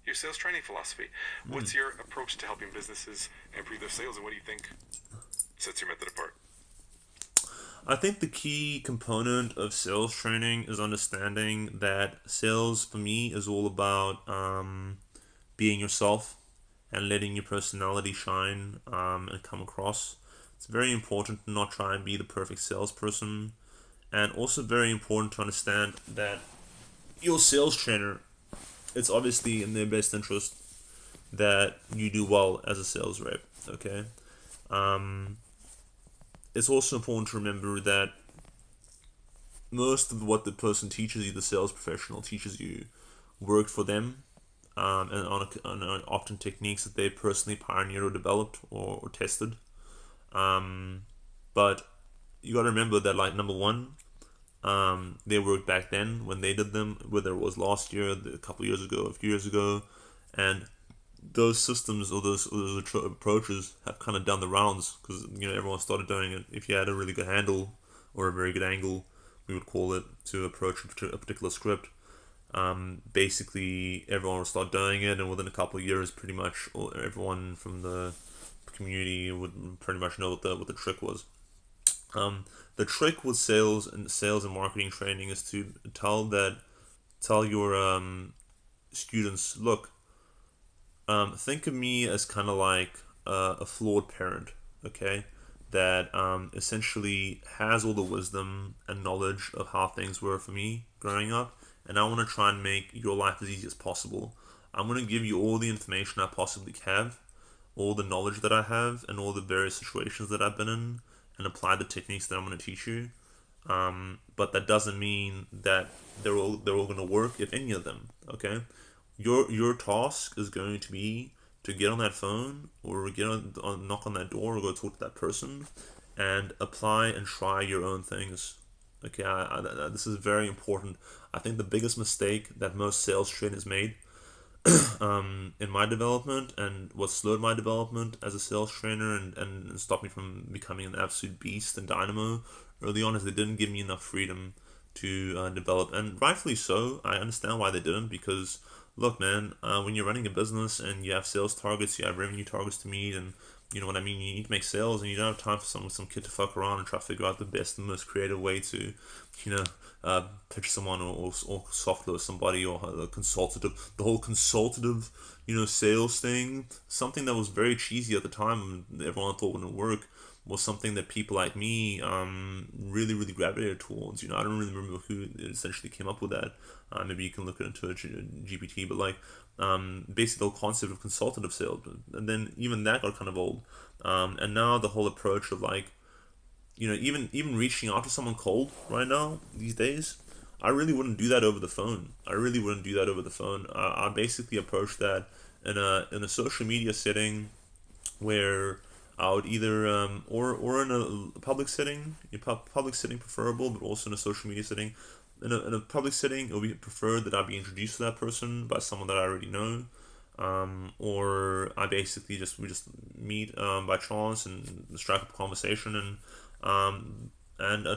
your sales training philosophy. What's your approach to helping businesses improve their sales, and what do you think sets your method apart? I think the key component of sales training is understanding that sales for me is all about being yourself and letting your personality shine and come across. It's very important to not try and be the perfect salesperson, and also very important to understand that your sales trainer, it's obviously in their best interest that you do well as a sales rep. Okay. It's also important to remember that most of what the person teaches you, the sales professional teaches you, worked for them, and on often techniques that they personally pioneered or developed or tested. But you got to remember that, like, number one, they worked back then when they did them, whether it was last year, a couple of years ago, a few years ago, and those systems or those approaches have kind of done the rounds because everyone started doing it. If you had a really good handle or a very good angle, we would call it, to approach a particular script. Basically, everyone would start doing it, and within a couple of years, pretty much everyone from the community would pretty much know what the trick was. The trick with sales and marketing training is to tell your students, look, think of me as kind of like a flawed parent, okay? That essentially has all the wisdom and knowledge of how things were for me growing up, and I want to try and make your life as easy as possible. I'm going to give you all the information I possibly have, all the knowledge that I have, and all the various situations that I've been in, and apply the techniques that I'm going to teach you. But that doesn't mean that they're all going to work, if any of them, okay? Your task is going to be to get on that phone or knock on that door or go talk to that person and apply and try your own things. Okay, this is very important. I think the biggest mistake that most sales trainers made in my development, and what slowed my development as a sales trainer and stopped me from becoming an absolute beast and dynamo early on, is they didn't give me enough freedom to develop. And rightfully so. I understand why they didn't, because look, man, when you're running a business and you have sales targets, you have revenue targets to meet, and you know what I mean. You need to make sales, and you don't have time for some kid to fuck around and try to figure out the best and most creative way to, you know, pitch someone or soft close somebody or the whole consultative, sales thing. Something that was very cheesy at the time and everyone thought wouldn't work was something that people like me really really gravitated towards. I don't really remember who essentially came up with that. Maybe you can look into it, GPT, but like basically the whole concept of consultative sales, and then even that got kind of old. And now the whole approach of like, even reaching out to someone cold right now these days, I really wouldn't do that over the phone. I really wouldn't do that over the phone. I basically approach that in a social media setting where I would either or in a public setting, public setting preferable, but also in a social media setting. In a public setting, it would be preferred that I be introduced to that person by someone that I already know, or I basically we just meet by chance and strike up a conversation and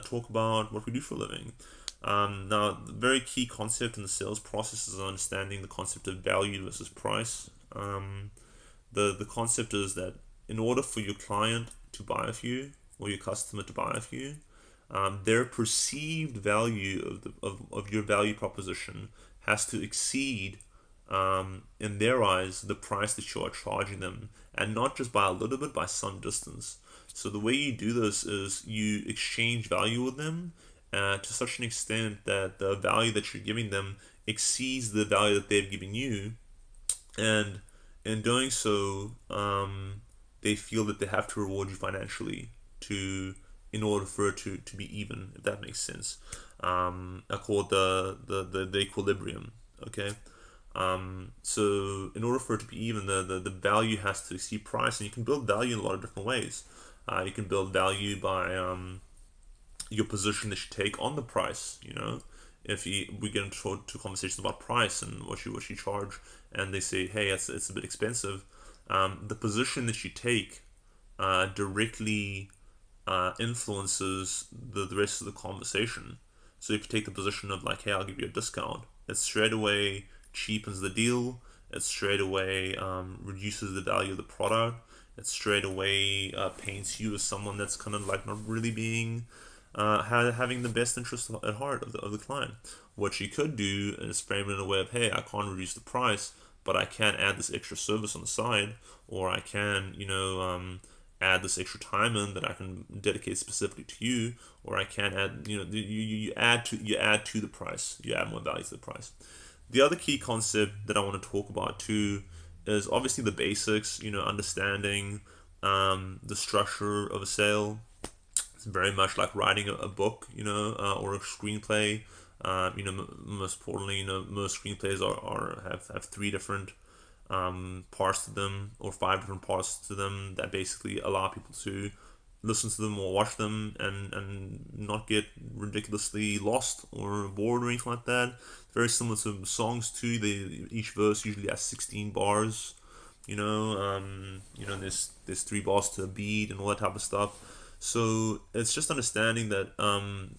talk about what we do for a living. Now, the very key concept in the sales process is understanding the concept of value versus price. The concept is that in order for your client to buy off you or your customer to buy off you, their perceived value of your value proposition has to exceed, in their eyes, the price that you are charging them, and not just by a little bit, by some distance. So the way you do this is you exchange value with them to such an extent that the value that you're giving them exceeds the value that they've given you, and in doing so, they feel that they have to reward you financially in order for it to be even, if that makes sense. I call it the equilibrium. Okay. So in order for it to be even, the value has to exceed price, and you can build value in a lot of different ways. You can build value by your position that you take on the price. If we get into conversations about price and what you charge, and they say, hey, it's a bit expensive, the position that you take directly influences the rest of the conversation. So if you take the position of like, hey, I'll give you a discount, it straight away cheapens the deal. It straight away reduces the value of the product. It straight away paints you as someone that's kind of like not really being having the best interest at heart of the client. What you could do is frame it in a way of, hey, I can't reduce the price, but I can add this extra service on the side, or I can, add this extra time in that I can dedicate specifically to you, or I can add, you add to the price, you add more value to the price. The other key concept that I want to talk about too is obviously the basics, understanding the structure of a sale. It's very much like writing a book, or a screenplay. Most importantly, most screenplays have three different parts to them, or five different parts to them, that basically allow people to listen to them or watch them and not get ridiculously lost or bored or anything like that. Very similar to songs too. Each verse usually has 16 bars. There's 3 bars to a beat and all that type of stuff. So it's just understanding that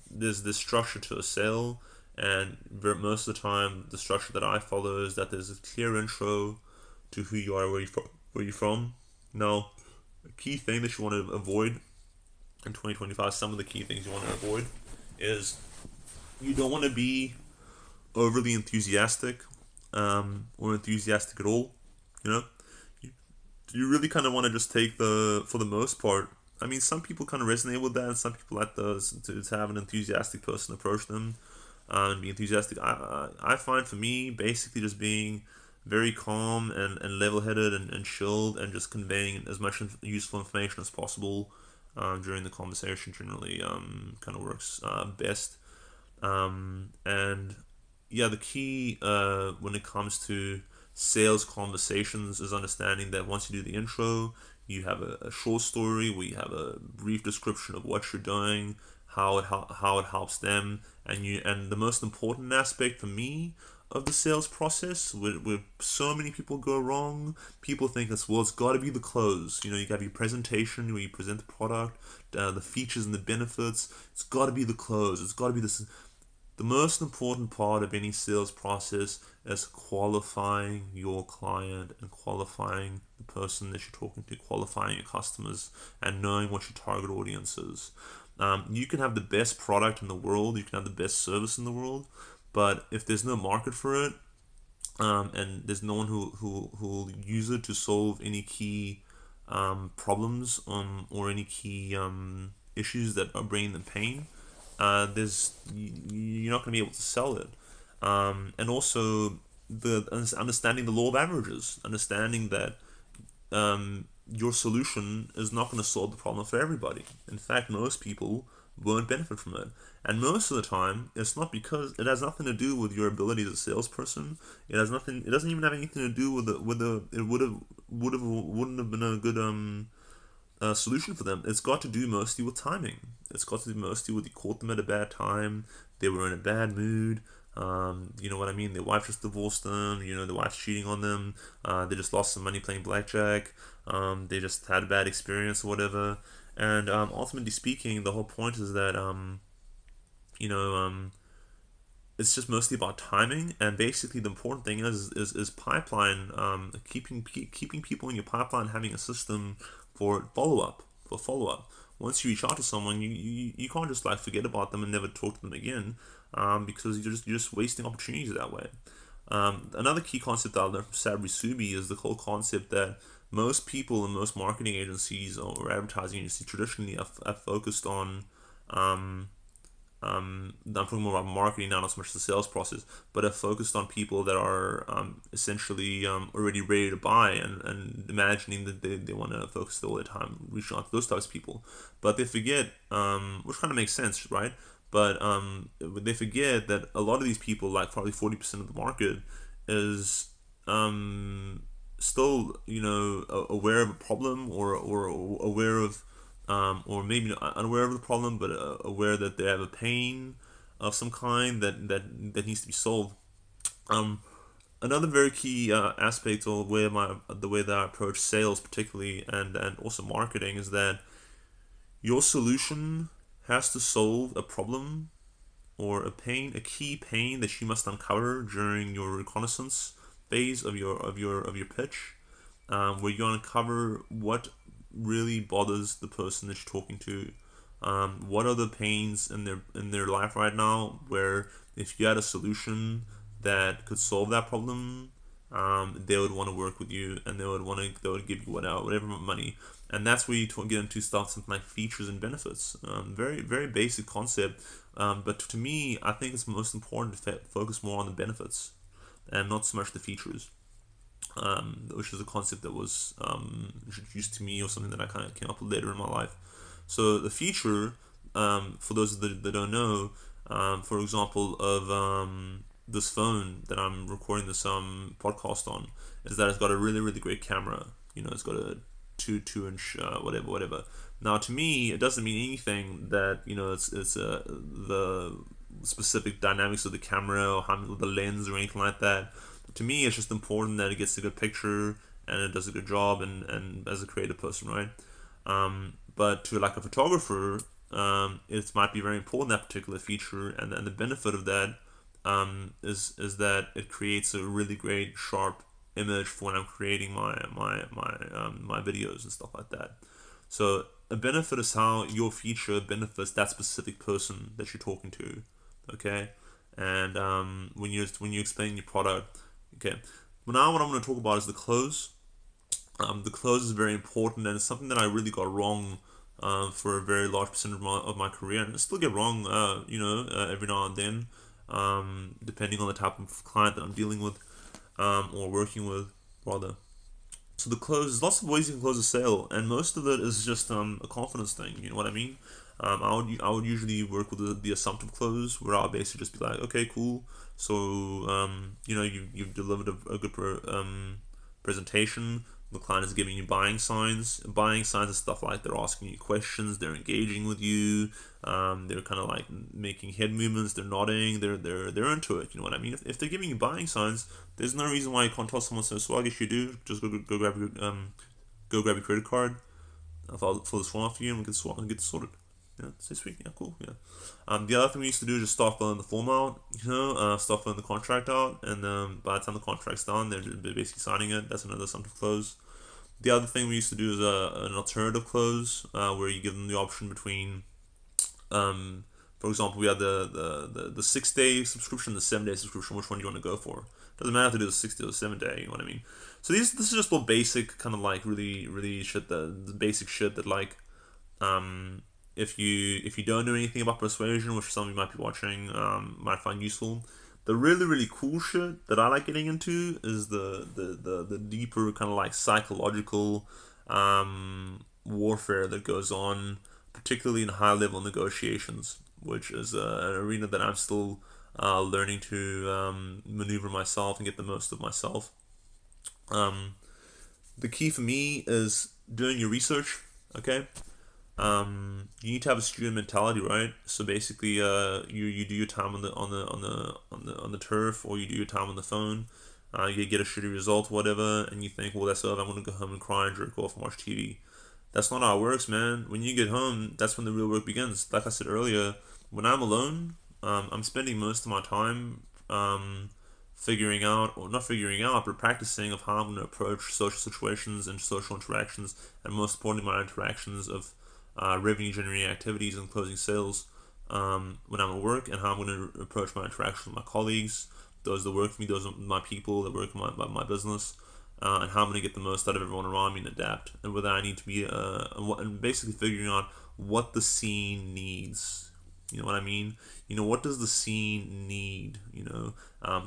there's this structure to a sale, and most of the time the structure that I follow is that there's a clear intro to who you are, where you're from. Now, a key thing that you want to avoid in 2025, some of the key things you want to avoid is you don't want to be overly enthusiastic, or enthusiastic at all. You know, you, you really kind of want to just take for the most part. I mean, some people kind of resonate with that, and some people like to have an enthusiastic person approach them and be enthusiastic. I find for me, basically just being very calm and level-headed and chilled, and just conveying as much useful information as possible during the conversation generally kind of works best. And yeah, the key when it comes to sales conversations is understanding that once you do the intro, you have a short story where you have a brief description of what you're doing, how it helps them, and the most important aspect for me of the sales process, where so many people go wrong. People think it's got to be the close. You have your presentation where you present the product, the features and the benefits. It's got to be the close. It's got to be this. the most important part of any sales process is qualifying your client and qualifying the person that you're talking to, qualifying your customers, and knowing what your target audience is. You can have the best product in the world, you can have the best service in the world, but if there's no market for it, and there's no one who will use it to solve any key problems or any key issues that are bringing them pain, you're not going to be able to sell it. And also understanding the law of averages, understanding that your solution is not going to solve the problem for everybody. In fact, most people won't benefit from it, and most of the time, it's not because it has nothing to do with your ability as a salesperson. It has nothing. It doesn't even have anything to do with the. It wouldn't have been a good solution for them. It's got to do mostly with timing. It's got to do mostly with you caught them at a bad time. They were in a bad mood. You know what I mean? Their wife just divorced them. You know, the wife's cheating on them. They just lost some money playing blackjack. They just had a bad experience or whatever. And ultimately speaking, the whole point is that you know, it's just mostly about timing. And basically, the important thing is pipeline. Keeping people in your pipeline, having a system for follow up. Once you reach out to someone, you can't just like forget about them and never talk to them again, because you're just wasting opportunities that way. Another key concept that I learned from Sabri Subi is the whole concept that most people and most marketing agencies or advertising agencies traditionally are focused on. I'm talking more about marketing now, not so much the sales process, but are focused on people that are essentially already ready to buy, and imagining that they want to focus all their time reaching out to those types of people. But they forget, which kind of makes sense, right? But they forget that a lot of these people, like probably 40% of the market, is still, you know, aware of a problem, or aware of or maybe not unaware of the problem, but aware that they have a pain of some kind that needs to be solved. Um, Another very key aspect of the way that I approach sales, particularly, and also marketing, is that your solution has to solve a problem or a key pain that you must uncover during your reconnaissance phase of your pitch, where you uncover what really bothers the person that you're talking to. What are the pains in their life right now? Where if you had a solution that could solve that problem, they would want to work with you, and they would give you whatever money. And that's where you get into something like features and benefits. Very very basic concept, but to me, I think it's most important to focus more on the benefits and not so much the features. Which is a concept that was introduced to me, or something that I kind of came up with later in my life. So the feature, for those that don't know, for example, of this phone that I'm recording this podcast on, is that it's got a really really great camera. You know, it's got a two inch whatever. Now, to me, it doesn't mean anything that, you know, it's the specific dynamics of the camera or how the lens or anything like that. To me, it's just important that it gets a good picture and it does a good job, and as a creative person, right? But to like a photographer, it might be very important, that particular feature, and the benefit of that is that it creates a really great sharp image for when I'm creating my videos and stuff like that. So a benefit is how your feature benefits that specific person that you're talking to, okay? And when you explain your product, okay. Well, now what I'm going to talk about is the close. The close is very important, and it's something that I really got wrong for a very large percentage of my career, and I still get wrong, every now and then, depending on the type of client that I'm dealing with, or working with, rather. So the close, there's lots of ways you can close a sale, and most of it is just a confidence thing. You know what I mean? I would usually work with the assumptive close, where I'll basically just be like, okay, cool. So you've delivered a good presentation. The client is giving you buying signs. Buying signs is stuff like they're asking you questions, they're engaging with you, they're kind of like making head movements, they're nodding, they're into it. You know what I mean? If they're giving you buying signs, there's no reason why you can't tell someone, so I guess you do. Just go grab your credit card. I'll fill this form out for you, and we can get this sorted. Yeah, stay sweet. Yeah, cool. Yeah. The other thing we used to do is just start filling the form out. Start filling the contract out, and by the time the contract's done, they're basically signing it. That's another assumptive close. The other thing we used to do is an alternative close, where you give them the option between, um, for example, we had the 6 day subscription, the 7 day subscription. Which one do you want to go for? Doesn't matter to do the 6 day or 7 day. You know what I mean? So this is just all basic, kind of like really shit, the basic shit that, like, if you don't know anything about persuasion, which some of you might be watching might find useful. The really cool shit that I like getting into is the deeper, kind of like psychological warfare that goes on, particularly in high level negotiations, which is an arena that I'm still learning to maneuver myself and get the most of myself. Um, the key for me is doing your research. Okay, you need to have a student mentality, right? So basically, you do your time on the turf, or you do your time on the phone. You get a shitty result, whatever, and you think, well, that's over. I'm gonna go home and cry and jerk off and watch TV. That's not how it works, man. When you get home, that's when the real work begins. Like I said earlier, when I'm alone, I'm spending most of my time figuring out, or not figuring out, but practicing of how I'm going to approach social situations and social interactions, and most importantly, my interactions of revenue generating activities and closing sales when I'm at work, and how I'm going to approach my interactions with my colleagues, those that work for me, those are my people that work in my business, and how I'm going to get the most out of everyone around me and adapt, and whether I need to be, and basically figuring out what the scene needs. You know what I mean? What does the scene need?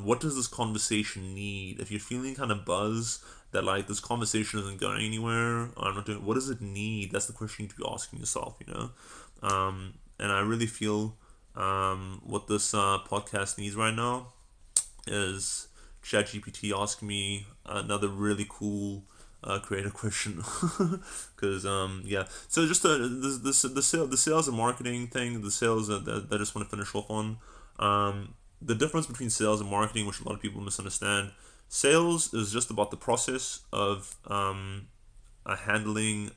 What does this conversation need? If you're feeling kind of buzz that, like, this conversation isn't going anywhere, or I'm not doing, what does it need? That's the question you need to be asking yourself. And I really feel what this podcast needs right now is ChatGPT asking me another really cool creative question. Because yeah, so just the sales and marketing thing, the sales that I just want to finish off on. The difference between sales and marketing, which a lot of people misunderstand. Sales is just about the process of handling.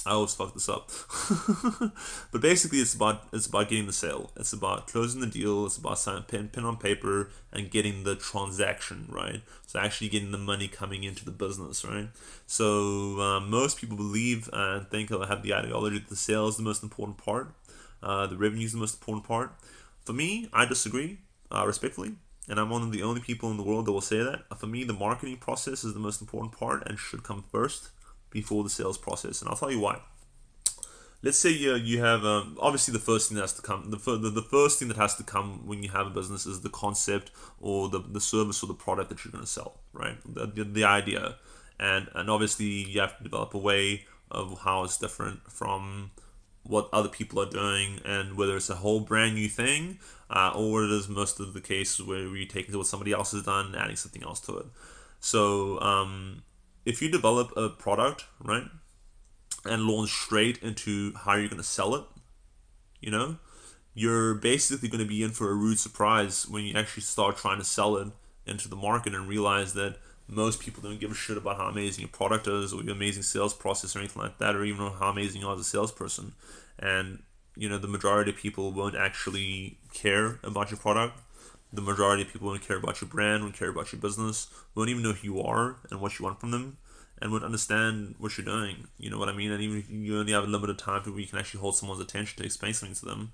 I always fuck this up. But basically, it's about getting the sale. It's about closing the deal. It's about signing pen on paper and getting the transaction, right. So actually getting the money coming into the business, right. So most people believe and think, or have the ideology that the sale is the most important part. The revenue is the most important part. For me, I disagree, respectfully. And I'm one of the only people in the world that will say that. For me, the marketing process is the most important part and should come first before the sales process, and I'll tell you why. Let's say you have obviously the first thing that has to come. The first thing that has to come when you have a business is the concept, or the service or the product that you're going to sell, right? The idea, and obviously you have to develop a way of how it's different from what other people are doing, and whether it's a whole brand new thing, or it is most of the cases where you're taking what somebody else has done and adding something else to it. So if you develop a product, right, and launch straight into how you're going to sell it, you know, you're basically going to be in for a rude surprise when you actually start trying to sell it into the market and realize that most people don't give a shit about how amazing your product is, or your amazing sales process, or anything like that, or even how amazing you are as a salesperson. And the majority of people won't actually care about your product. The majority of people won't care about your brand, won't care about your business, won't even know who you are and what you want from them, and won't understand what you're doing. You know what I mean? And even if you only have a limited time where you can actually hold someone's attention to explain something to them,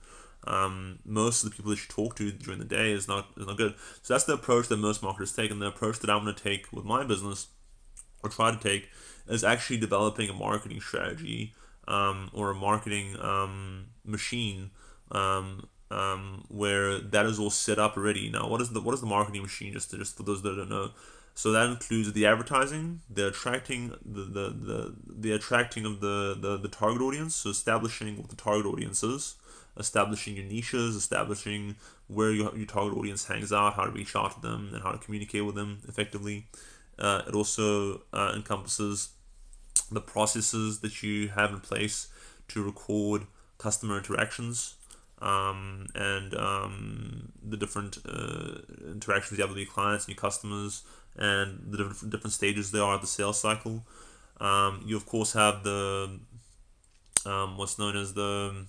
most of the people that you talk to during the day is not good. So that's the approach that most marketers take, and the approach that I'm going to take with my business, or try to take, is actually developing a marketing strategy, or a marketing machine, where that is all set up already. Now, what is the marketing machine? Just for those that don't know. So that includes the advertising, the attracting, the attracting of the target audience. So establishing what the target audience is, establishing your niches, establishing where your target audience hangs out, how to reach out to them, and how to communicate with them effectively. It also encompasses the processes that you have in place to record customer interactions, and the different interactions you have with your clients and your customers, and the different stages they are at the sales cycle. You of course have what's known as the,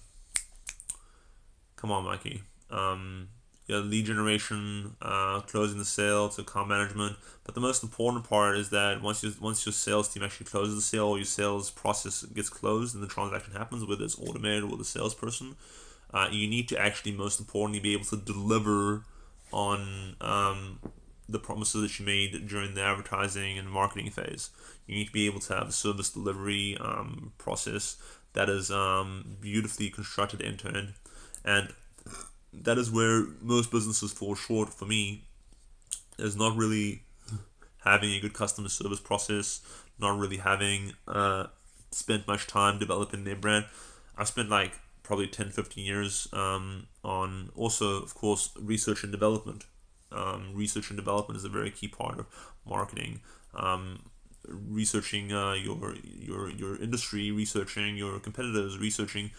come on, Mikey. Yeah, lead generation, closing the sale, to account management. But the most important part is that once your sales team actually closes the sale, or your sales process gets closed and the transaction happens, whether it's automated or the salesperson, you need to actually, most importantly, be able to deliver on the promises that you made during the advertising and marketing phase. You need to be able to have a service delivery process that is beautifully constructed end to end, and that is where most businesses fall short. For me, is not really having a good customer service process, not really having spent much time developing their brand. I've spent like probably 10, 15 years on, also, of course, research and development. Research and development is a very key part of marketing. Researching your industry, researching your competitors, researching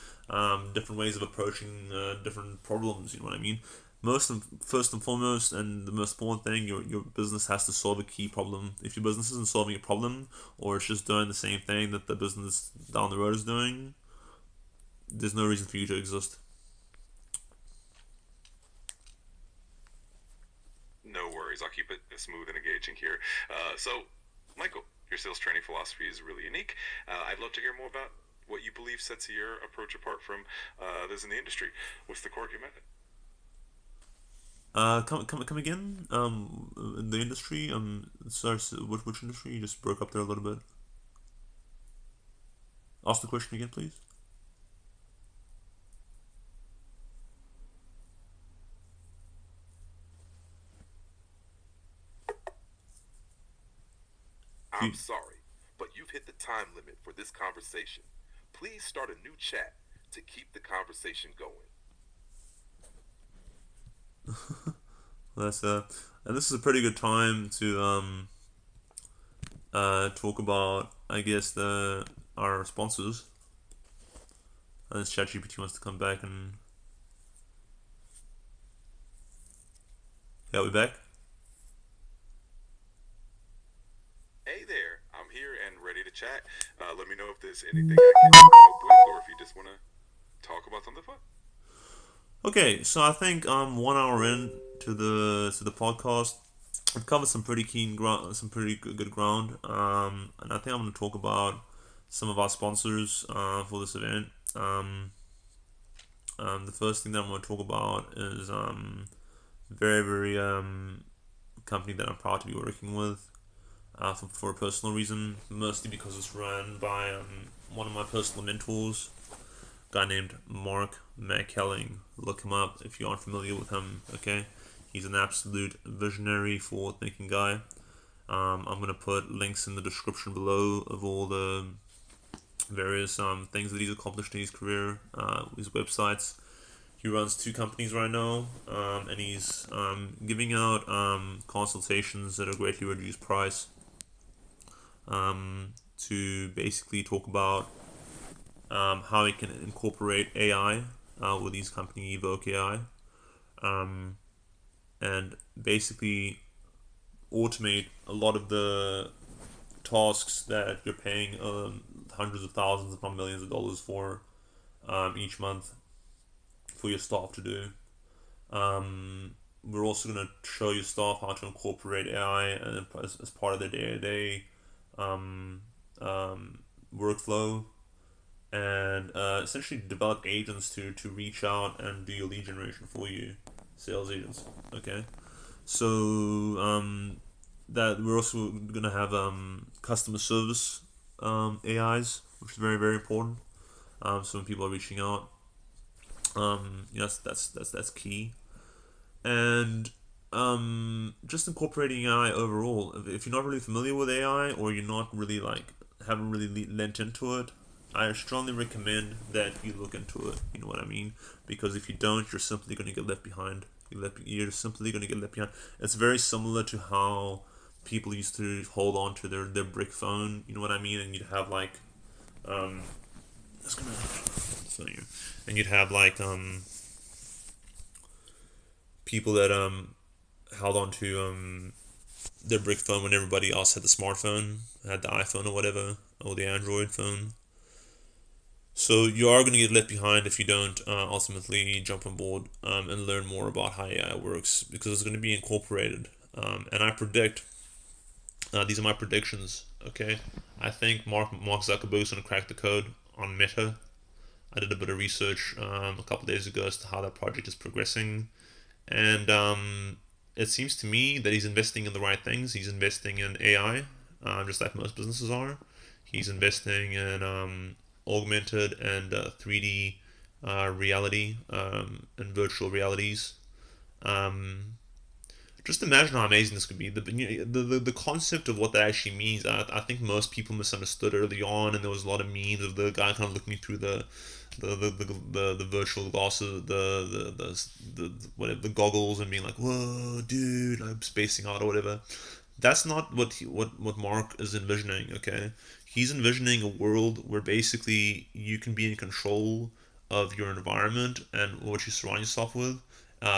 different ways of approaching different problems. You know what I mean? First and foremost, and the most important thing, your business has to solve a key problem. If your business isn't solving a problem, or it's just doing the same thing that the business down the road is doing, there's no reason for you to exist. No worries. I'll keep it smooth and engaging here. So, Michael, your sales training philosophy is really unique. I'd love to hear more about what you believe sets your approach apart from others in the industry. What's the core of your method? Come again. The industry. Sorry, which industry? You just broke up there a little bit. Ask the question again, please. I'm sorry, but you've hit the time limit for this conversation. Please start a new chat to keep the conversation going. That's and this is a pretty good time to talk about, I guess, the our sponsors. Unless ChatGPT wants to come back and, yeah, we back. Hey there, I'm here and ready to chat. Let me know if there's anything I can help with, or if you just want to talk about something fun. Okay, so I think 1 hour in to the podcast, I've covered some pretty keen ground, some pretty good ground, and I think I'm going to talk about some of our sponsors for this event. The first thing that I'm going to talk about is very very company that I'm proud to be working with, for a personal reason, mostly because it's run by one of my personal mentors, a guy named Mark McKelling. Look him up if you aren't familiar with him. Okay, he's an absolute visionary, forward-thinking guy. I'm gonna put links in the description below of all the various things that he's accomplished in his career, his websites. He runs two companies right now, and he's giving out consultations at a greatly reduced price, to basically talk about how he can incorporate AI with his company Evoke AI, and basically automate a lot of the tasks that you're paying hundreds of thousands, if not millions of dollars for each month for your staff to do. We're also going to show your staff how to incorporate AI and as part of their day-to-day um, workflow, and essentially develop agents to reach out and do your lead generation for you, sales agents. Okay, so that we're also gonna have customer service AIs, which is very very important. So when people are reaching out, yes, that's key, and just incorporating AI overall. If you're not really familiar with AI, or you're not really like haven't really lent into it, I strongly recommend that you look into it. You know what I mean? Because if you don't, you're simply going to get left behind. You're simply going to get left behind. It's very similar to how people used to hold on to their brick phone. You know what I mean? And you'd have like that's gonna so you, and you'd have like people that held on to their brick phone when everybody else had the smartphone, had the iPhone or whatever, or the Android phone. So you are going to get left behind if you don't ultimately jump on board and learn more about how AI works, because it's going to be incorporated. And I predict, these are my predictions. Okay, I think Mark Zuckerberg is going to crack the code on Meta. I did a bit of research a couple of days ago as to how that project is progressing, and it seems to me that he's investing in the right things. He's investing in AI, just like most businesses are. He's investing in augmented and 3D reality and virtual realities. Um, just imagine how amazing this could be. The concept of what that actually means, I think most people misunderstood early on, and there was a lot of memes of the guy kind of looking through the virtual glasses, the whatever, the goggles, and being like, "Whoa, dude, I'm spacing out," or whatever. That's not what Mark is envisioning. Okay, he's envisioning a world where basically you can be in control of your environment and what you surround yourself with,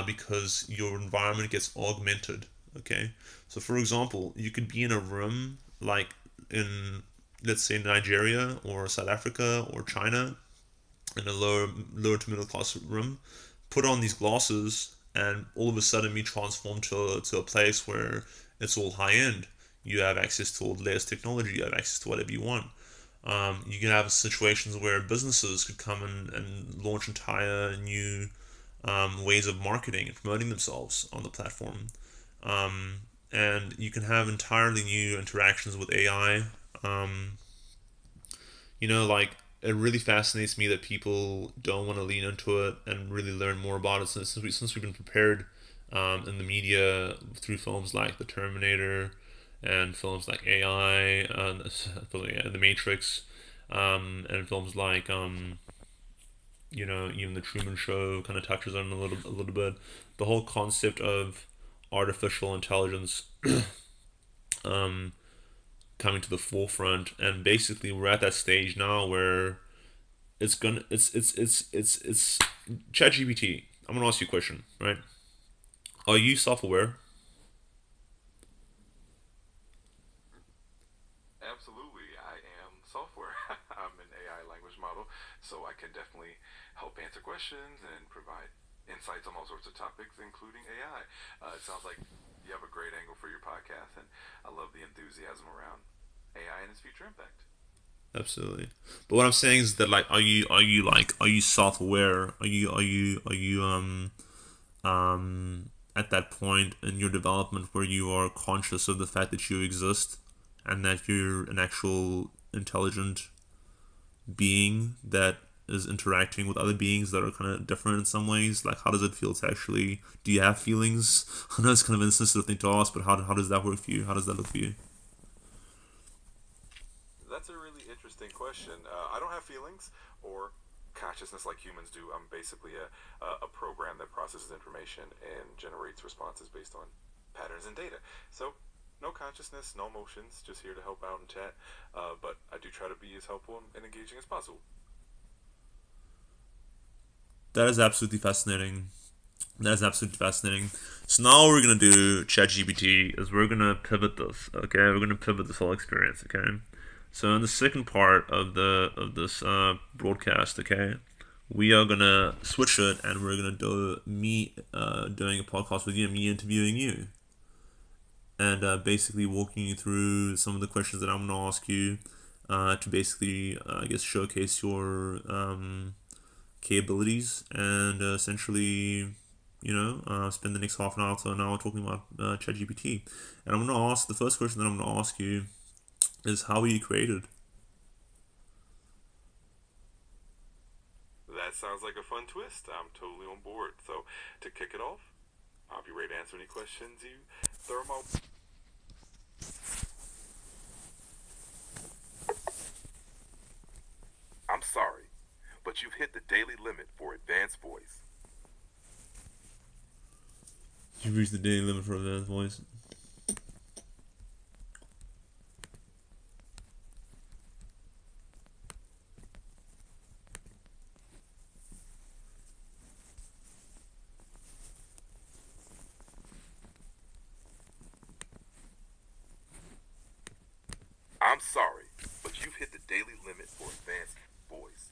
because your environment gets augmented. Okay, so for example, you could be in a room like in, let's say, Nigeria or South Africa or China, in a lower to middle class room, put on these glasses, and all of a sudden be transformed to a place where it's all high end. You have access to all the latest technology. You have access to whatever you want. You can have situations where businesses could come and launch entire new ways of marketing and promoting themselves on the platform. Um, and you can have entirely new interactions with AI. Um, like, it really fascinates me that people don't want to lean into it and really learn more about it, since we've been prepared in the media through films like The Terminator and films like AI, The Matrix, and films like even The Truman Show kind of touches on a little bit. The whole concept of artificial intelligence um, coming to the forefront, and basically we're at that stage now where it's ChatGPT. I'm gonna ask you a question, right? Are you self-aware? Absolutely, I am software. I'm an AI language model, so I can definitely help answer questions and provide insights on all sorts of topics, including AI. It sounds like you have a great angle for your podcast, and I love the enthusiasm around AI and its future impact. Absolutely. But what I'm saying is that, like, are you self-aware? Are you at that point in your development where you are conscious of the fact that you exist and that you're an actual intelligent being that is interacting with other beings that are kind of different in some ways? Like, how does it feel to actually, do you have feelings? I know it's kind of an insensitive thing to ask, but how does that work for you? How does that look for you? That's a really interesting question. I don't have feelings or consciousness like humans do. I'm basically a program that processes information and generates responses based on patterns and data. So, no consciousness, no emotions, just here to help out and chat. But I do try to be as helpful and engaging as possible. That is absolutely fascinating. That is absolutely fascinating. So now what we're gonna do, ChatGPT, is we're gonna pivot this. Okay, we're gonna pivot this whole experience. Okay, so in the second part of this broadcast, okay, we are gonna switch it, and we're gonna do me doing a podcast with you, and me interviewing you, and basically walking you through some of the questions that I'm gonna ask you, to basically, I guess, showcase your capabilities, and essentially, spend the next half an hour to an hour talking about ChatGPT. And I'm going to ask, the first question that I'm going to ask you is, how were you created? That sounds like a fun twist. I'm totally on board. So, to kick it off, I'll be ready to answer any questions you throw my. I'm sorry, but you've hit the daily limit for advanced voice. You've reached the daily limit for advanced voice. I'm sorry, but you've hit the daily limit for advanced voice.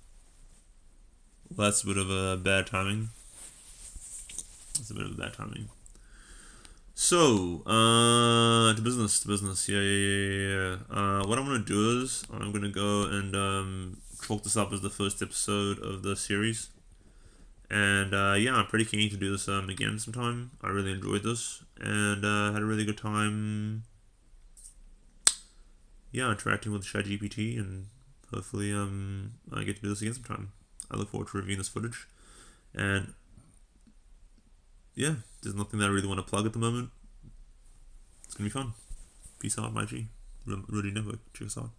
Well, that's a bit of a bad timing. So, to business. Yeah. What I'm gonna do is I'm gonna go and chalk this up as the first episode of the series. And yeah, I'm pretty keen to do this again sometime. I really enjoyed this and had a really good time. Yeah, interacting with ChatGPT, and hopefully I get to do this again sometime. I look forward to reviewing this footage. And yeah, there's nothing that I really want to plug at the moment. It's gonna be fun. Peace out, my G. RealGNetwork. Check us out.